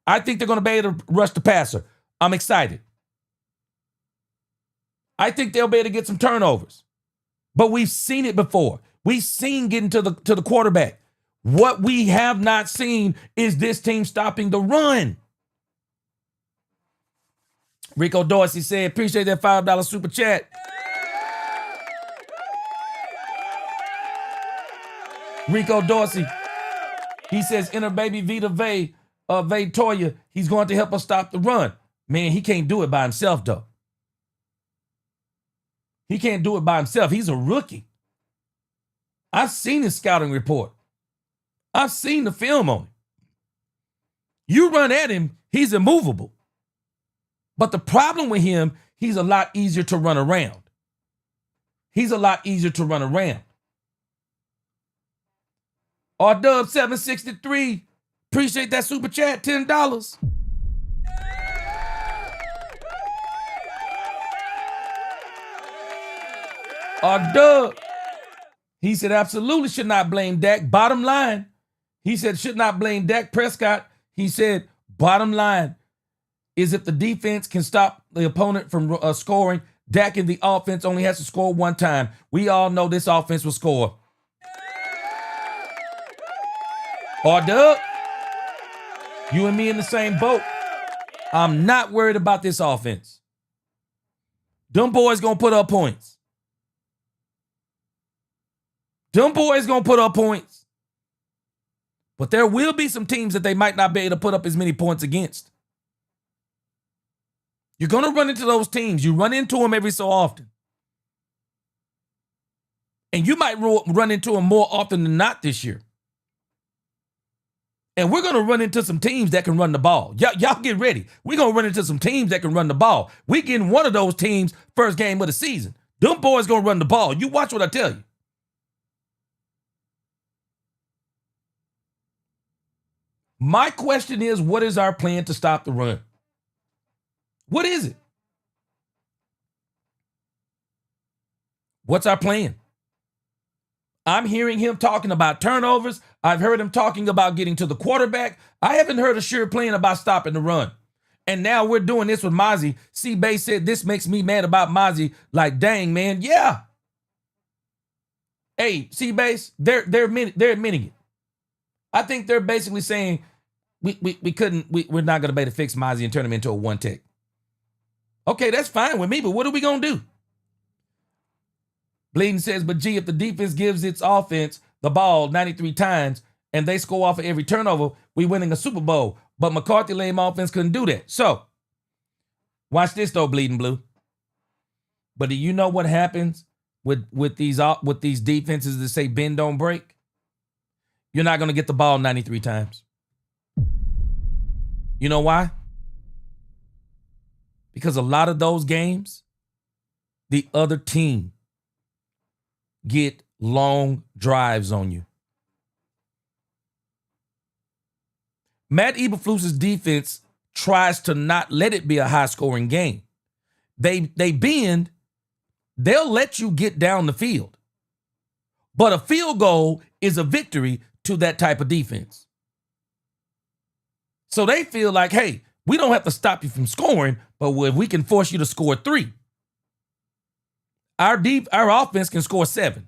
I think they're going to be able to rush the passer. I'm excited. I think they'll be able to get some turnovers. But we've seen it before. We've seen getting to the quarterback. What we have not seen is this team stopping the run. Rico Dorsey said, appreciate that $5 super chat. Rico Dorsey, he says, enter baby Vita Toya. He's going to help us stop the run. Man, he can't do it by himself, though. He can't do it by himself. He's a rookie. I've seen his scouting report. I've seen the film on him. You run at him, he's immovable. But the problem with him, he's a lot easier to run around. He's a lot easier to run around. R-Dub 763, appreciate that super chat, $10. R-Dub, he said absolutely should not blame Dak. Bottom line, he said should not blame Dak Prescott. He said bottom line is if the defense can stop the opponent from scoring, Dak in the offense only has to score one time. We all know this offense will score. R-Dub, you and me in the same boat. I'm not worried about this offense. Them boys gonna put up points. Them boys gonna put up points. But there will be some teams that they might not be able to put up as many points against. You're gonna run into those teams. You run into them every so often. And you might run into them more often than not this year. And we're going to run into some teams that can run the ball. Y'all get ready. We're going to run into some teams that can run the ball. We getting one of those teams first game of the season. Them boys going to run the ball. You watch what I tell you. My question is, what is our plan to stop the run? What is it? What's our plan? I'm hearing him talking about turnovers. I've heard him talking about getting to the quarterback. I haven't heard a sure plan about stopping the run. And now we're doing this with Mozzie. C-Bay said, this makes me mad about Mozzie. Like, dang, man, yeah. Hey, C-Base, they're admitting it. I think they're basically saying we're not going to be able to fix Mozzie and turn him into a one-tech. Okay, that's fine with me, but what are we going to do? Bleeding says, but gee, if the defense gives its offense the ball 93 times and they score off of every turnover, we winning a Super Bowl. But McCarthy lame offense couldn't do that. So Watch this though, Bleeding Blue. But do you know what happens with these defenses that say bend don't break? You're not going to get the ball 93 times. You know why? Because a lot of those games, the other team get long drives on you. Matt Eberflus's defense tries to not let it be a high-scoring game. They bend, they'll let you get down the field. But a field goal is a victory to that type of defense. So they feel like, hey, we don't have to stop you from scoring, but if we can force you to score 3, our offense can score 7.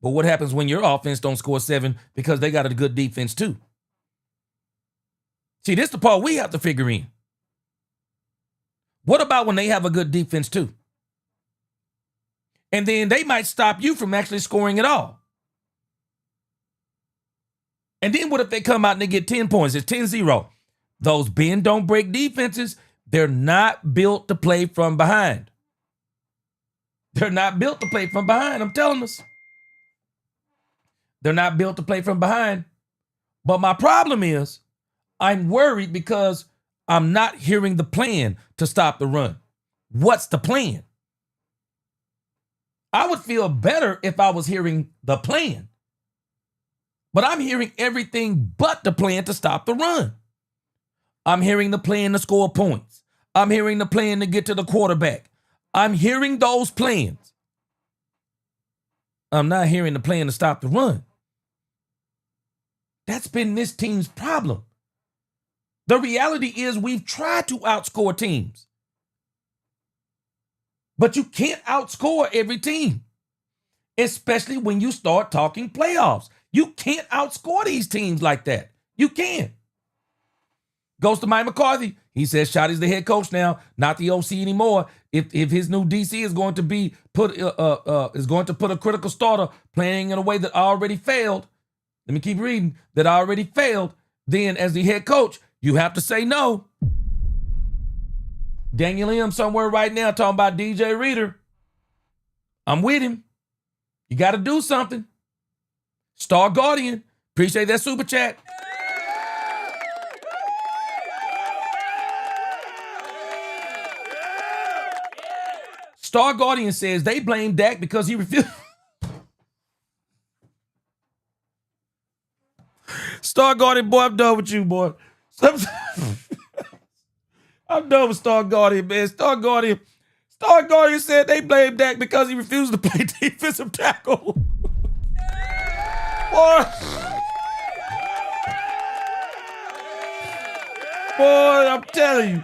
But what happens when your offense don't score 7 because they got a good defense too? See, this is the part we have to figure in. What about when they have a good defense too? And then they might stop you from actually scoring at all. And then what if they come out and they get 10 points? It's 10-0. Those bend don't break defenses, they're not built to play from behind. They're not built to play from behind, I'm telling us. They're not built to play from behind. But my problem is, I'm worried because I'm not hearing the plan to stop the run. What's the plan? I would feel better if I was hearing the plan. But I'm hearing everything but the plan to stop the run. I'm hearing the plan to score points. I'm hearing the plan to get to the quarterback. I'm hearing those plans. I'm not hearing the plan to stop the run. That's been this team's problem. The reality is we've tried to outscore teams. But you can't outscore every team, especially when you start talking playoffs. You can't outscore these teams like that. You can't. Goes to Mike McCarthy. He says Schotty's the head coach now, not the OC anymore. If his new DC is going to be put a critical starter playing in a way that already failed, let me keep reading, that already failed, then as the head coach, you have to say no. Daniel M. somewhere right now talking about DJ Reader. I'm with him. You got to do something. Star Guardian, appreciate that super chat. Star Guardian says they blame Dak because he refused. Star Guardian, boy, I'm done with you, boy. I'm done with Star Guardian, man. Star Guardian said they blame Dak because he refused to play defensive tackle. Boy, I'm telling you.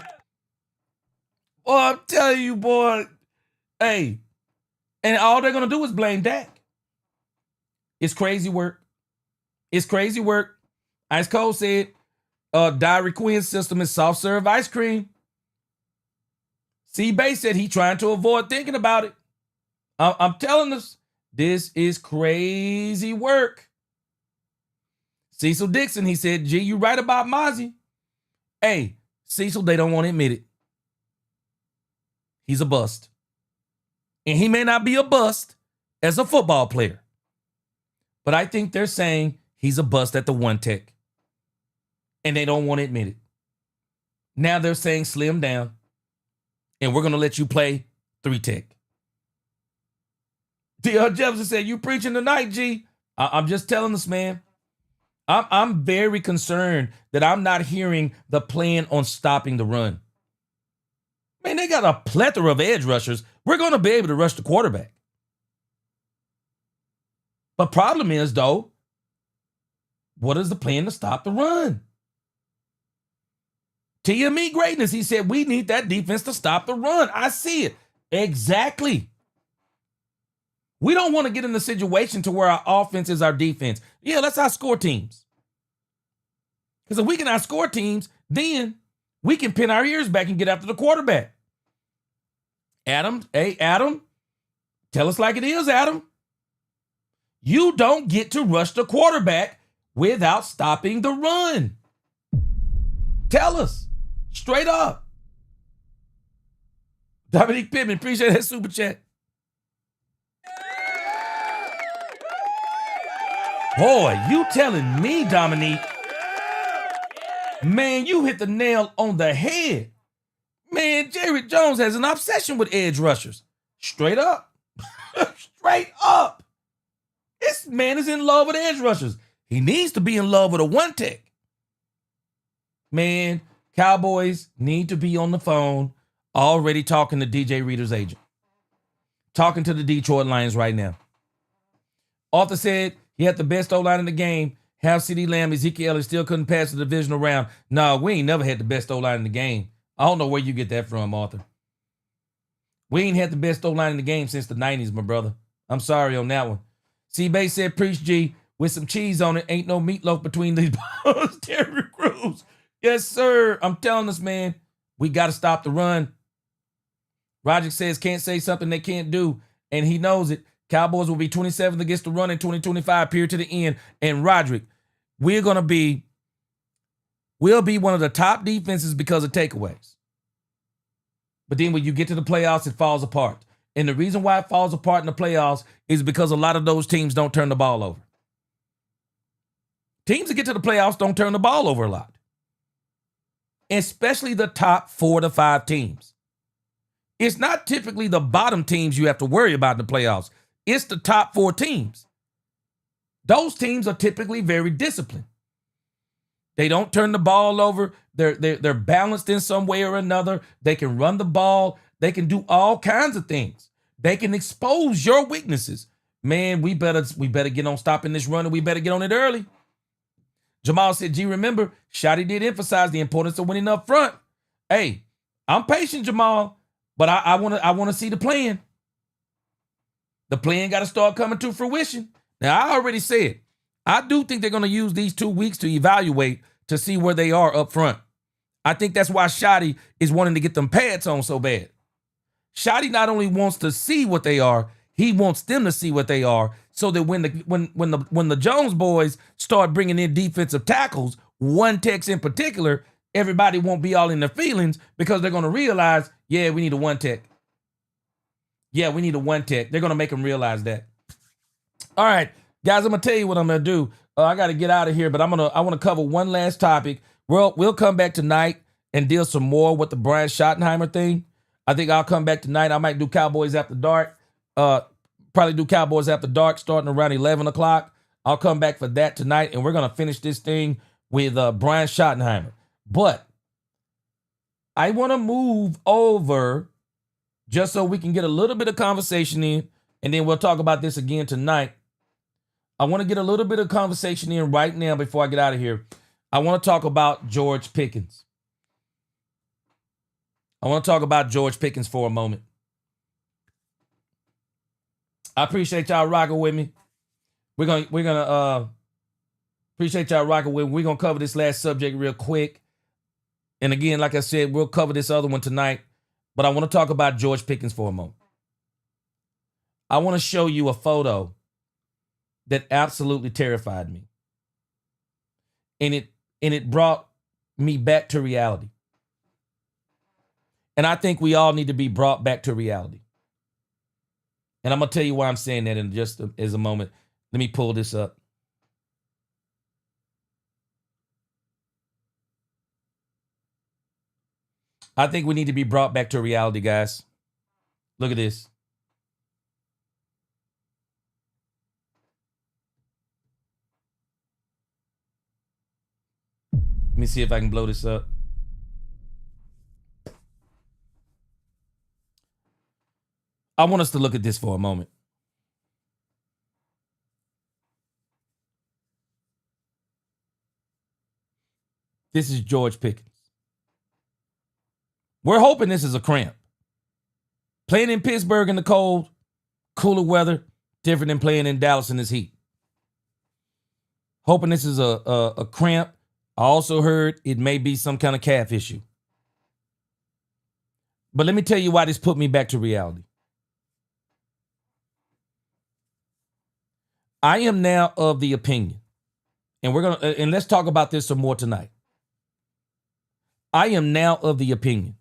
Boy, I'm telling you, boy. Hey, and all they're going to do is blame Dak. It's crazy work. It's crazy work. Ice Cold said, Diary Quinn's system is soft serve ice cream. C-Bay said he trying to avoid thinking about it. I'm telling us, this is crazy work. Cecil Dixon, he said, G, you right about Mozzie. Hey, Cecil, they don't want to admit it. He's a bust. And he may not be a bust as a football player. But I think they're saying he's a bust at the one tech. And they don't want to admit it. Now they're saying slim down. And we're going to let you play 3 tech. D.L. Jefferson said, you preaching tonight, G. I'm just telling us, man. I'm very concerned that I'm not hearing the plan on stopping the run. Man, they got a plethora of edge rushers. We're going to be able to rush the quarterback. But problem is, though, what is the plan to stop the run? TME Greatness, he said, we need that defense to stop the run. I see it. Exactly. We don't want to get in a situation to where our offense is our defense. Yeah, let's outscore teams. Because if we can outscore teams, then we can pin our ears back and get after the quarterback. Adam, tell us like it is, Adam. You don't get to rush the quarterback without stopping the run. Tell us straight up. Dominique Pittman, appreciate that super chat. Boy, you telling me, Dominique. Man, you hit the nail on the head. Man, Jerry Jones has an obsession with edge rushers. Straight up. Straight up. This man is in love with edge rushers. He needs to be in love with a one tech. Man, Cowboys need to be on the phone already talking to DJ Reader's agent. Talking to the Detroit Lions right now. Arthur said he had the best O-line in the game. Have CeeDee Lamb, Ezekiel Elliott still couldn't pass the divisional round. No, we ain't never had the best O-line in the game. I don't know where you get that from, Arthur. We ain't had the best O-line in the game since the 90s, my brother. I'm sorry on that one. C-Bay said, preach G, with some cheese on it, ain't no meatloaf between these bones. Terry Crews. Yes, sir. I'm telling us, man, we got to stop the run. Roger says, can't say something they can't do, and he knows it. Cowboys will be 27th against the run in 2025, period to the end. And Roderick, we'll be one of the top defenses because of takeaways. But then when you get to the playoffs, it falls apart. And the reason why it falls apart in the playoffs is because a lot of those teams don't turn the ball over. Teams that get to the playoffs don't turn the ball over a lot. Especially the top 4 to 5 teams. It's not typically the bottom teams you have to worry about in the playoffs. It's the top 4 teams. Those teams are typically very disciplined. They don't turn the ball over. They're balanced in some way or another. They can run the ball. They can do all kinds of things. They can expose your weaknesses. Man, we better get on stopping this run, and we better get on it early. Jamal said, G, remember, Shotty did emphasize the importance of winning up front. Hey, I'm patient, Jamal, but I want to see the plan. The plan got to start coming to fruition. Now, I already said, I do think they're going to use these 2 weeks to evaluate to see where they are up front. I think that's why Shotty is wanting to get them pads on so bad. Shotty not only wants to see what they are, he wants them to see what they are, so that when the Jones boys start bringing in defensive tackles, one techs in particular, everybody won't be all in their feelings because they're going to realize, yeah, we need a one tech. Yeah, we need a one tech. They're going to make them realize that. All right, guys, I'm going to tell you what I'm going to do. I got to get out of here, but I want to cover one last topic. We'll come back tonight and deal some more with the Brian Schottenheimer thing. I think I'll come back tonight. I might do Cowboys After Dark. Probably do Cowboys After Dark starting around 11 o'clock. I'll come back for that tonight, and we're going to finish this thing with Brian Schottenheimer. But I want to move over just so we can get a little bit of conversation in, and then we'll talk about this again tonight. I want to get a little bit of conversation in right now before I get out of here. I want to talk about George Pickens. I want to talk about George Pickens for a moment. I appreciate y'all rocking with me. We're gonna appreciate y'all rocking with me. We're gonna cover this last subject real quick. And again, like I said, we'll cover this other one tonight. But I want to talk about George Pickens for a moment. I want to show you a photo that absolutely terrified me. And it brought me back to reality. And I think we all need to be brought back to reality. And I'm going to tell you why I'm saying that in just as a moment. Let me pull this up. I think we need to be brought back to reality, guys. Look at this. Let me see if I can blow this up. I want us to look at this for a moment. This is George Pickens. We're hoping this is a cramp. Playing in Pittsburgh in the cold, cooler weather, different than playing in Dallas in this heat. Hoping this is a cramp. I also heard it may be some kind of calf issue. But let me tell you why this put me back to reality. I am now of the opinion, and let's talk about this some more tonight. I am now of the opinion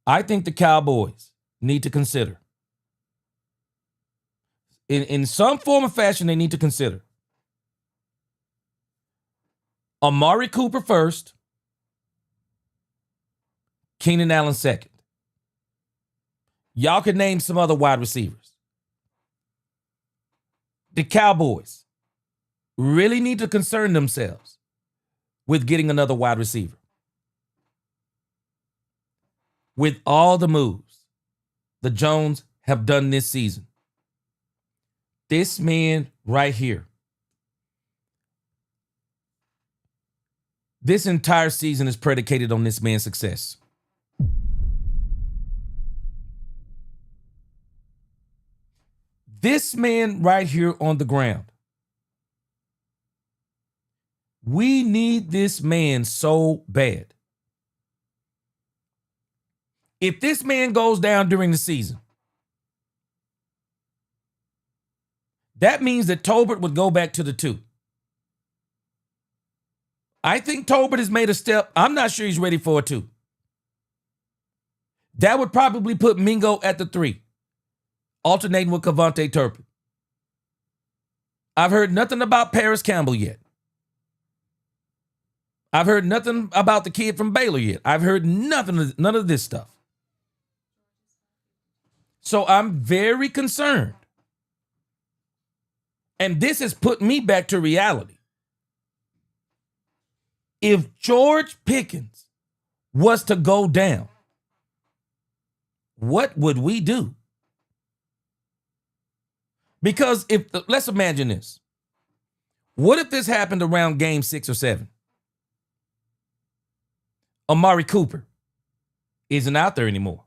I think the Cowboys need to consider, in some form or fashion, they need to consider Amari Cooper first, Keenan Allen second. Y'all can name some other wide receivers. The Cowboys really need to concern themselves with getting another wide receiver. With all the moves the Jones have done this season, this man right here, this entire season is predicated on this man's success. This man right here on the ground, we need this man so bad. If this man goes down during the season, that means that Tolbert would go back to the 2. I think Tolbert has made a step. I'm not sure he's ready for a 2. That would probably put Mingo at the 3, alternating with Cavante Turpin. I've heard nothing about Paris Campbell yet. I've heard nothing about the kid from Baylor yet. I've heard none of this stuff. So I'm very concerned. And this has put me back to reality. If George Pickens was to go down, what would we do? Because let's imagine this. What if this happened around game 6 or 7? Amari Cooper isn't out there anymore.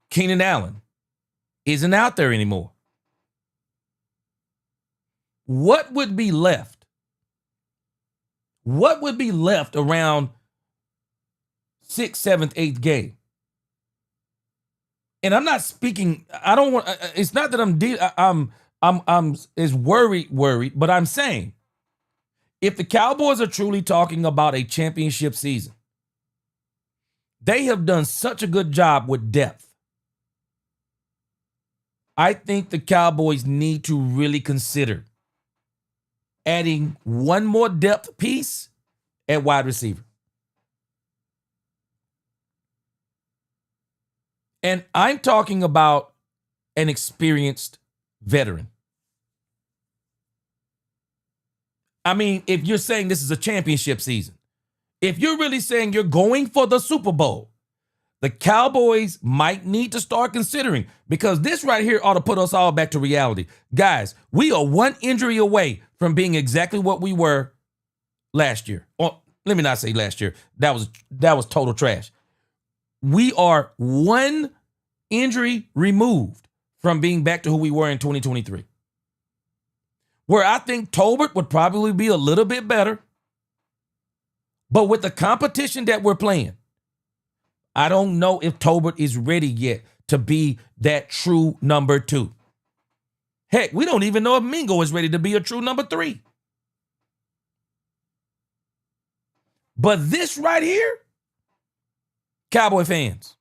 Keenan Allen isn't out there anymore. What would be left? What would be left around 6th, 7th, 8th game? And I'm not speaking, I don't want, it's not that I'm as worried, but I'm saying if the Cowboys are truly talking about a championship season, they have done such a good job with depth. I think the Cowboys need to really consider adding one more depth piece at wide receiver. And I'm talking about an experienced veteran. I mean, if you're saying this is a championship season, if you're really saying you're going for the Super Bowl, the Cowboys might need to start considering, because this right here ought to put us all back to reality. Guys, we are one injury away from being exactly what we were last year. Or let me not say last year. That was total trash. We are one injury removed from being back to who we were in 2023. Where I think Tolbert would probably be a little bit better. But with the competition that we're playing, I don't know if Tolbert is ready yet to be that true number 2. Heck, we don't even know if Mingo is ready to be a true number 3. But this right here, Cowboy fans,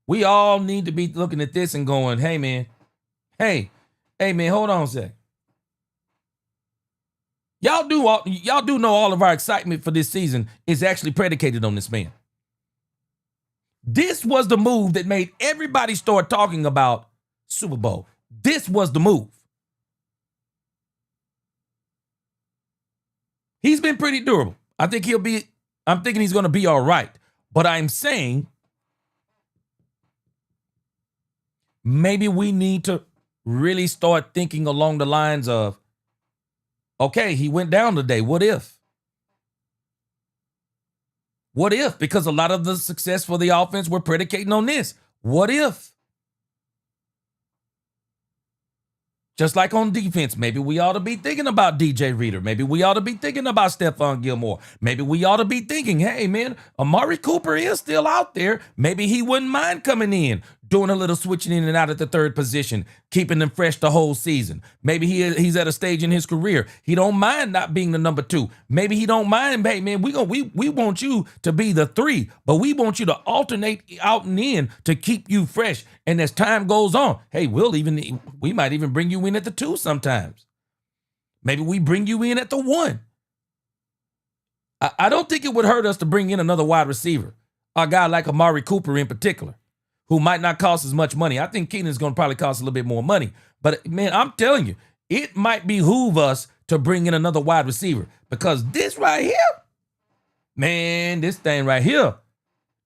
we all need to be looking at this and going, hey, man, hold on a sec. Y'all do know all of our excitement for this season is actually predicated on this man. This was the move that made everybody start talking about Super Bowl. This was the move. He's been pretty durable. I'm thinking he's going to be all right. But I'm saying maybe we need to really start thinking along the lines of, okay, he went down today. What if? What if? Because a lot of the success for the offense we're predicating on this. What if? Just like on defense, maybe we ought to be thinking about DJ Reader. Maybe we ought to be thinking about Stephon Gilmore. Maybe we ought to be thinking, hey, man, Amari Cooper is still out there. Maybe he wouldn't mind coming in. doing a little switching in and out at the third position, keeping them fresh the whole season. Maybe he's at a stage in his career. He don't mind not being the number 2. Maybe he don't mind, hey man, we want you to be the 3, but we want you to alternate out and in to keep you fresh. And as time goes on, hey, we might even bring you in at the 2 sometimes. Maybe we bring you in at the 1. I don't think it would hurt us to bring in another wide receiver, a guy like Amari Cooper in particular, who might not cost as much money. I think Keenan's going to probably cost a little bit more money. But, man, I'm telling you, it might behoove us to bring in another wide receiver because this right here, man, this thing right here,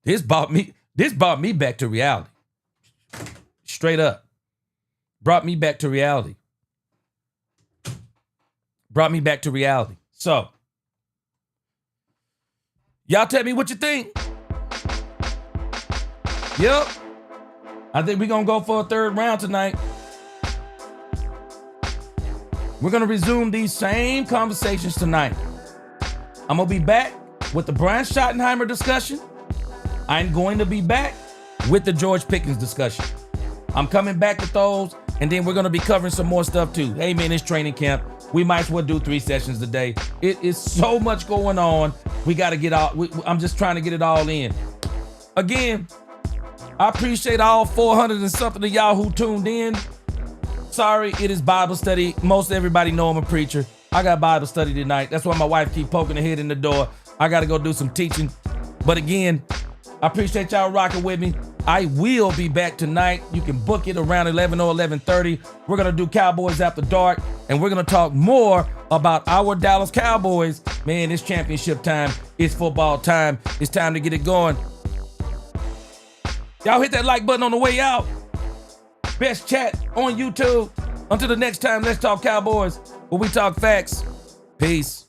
this brought me back to reality. Straight up. Brought me back to reality. Brought me back to reality. So, y'all tell me what you think. Yep. I think we're going to go for a 3rd round tonight. We're going to resume these same conversations tonight. I'm going to be back with the Brian Schottenheimer discussion. I'm going to be back with the George Pickens discussion. I'm coming back with those, and then we're going to be covering some more stuff too. Hey, man, it's training camp. We might as well do 3 sessions a day. It is so much going on. We got to get out. I'm just trying to get it all in. Again, I appreciate all 400 and something of y'all who tuned in. Sorry, it is Bible study. Most everybody know I'm a preacher. I got Bible study tonight. That's why my wife keep poking her head in the door. I got to go do some teaching. But again, I appreciate y'all rocking with me. I will be back tonight. You can book it around 11 or 11:30. We're going to do Cowboys After Dark, and we're going to talk more about our Dallas Cowboys. Man, it's championship time. It's football time. It's time to get it going. Y'all hit that like button on the way out. Best chat on YouTube. Until the next time, let's talk Cowboys, where we talk facts. Peace.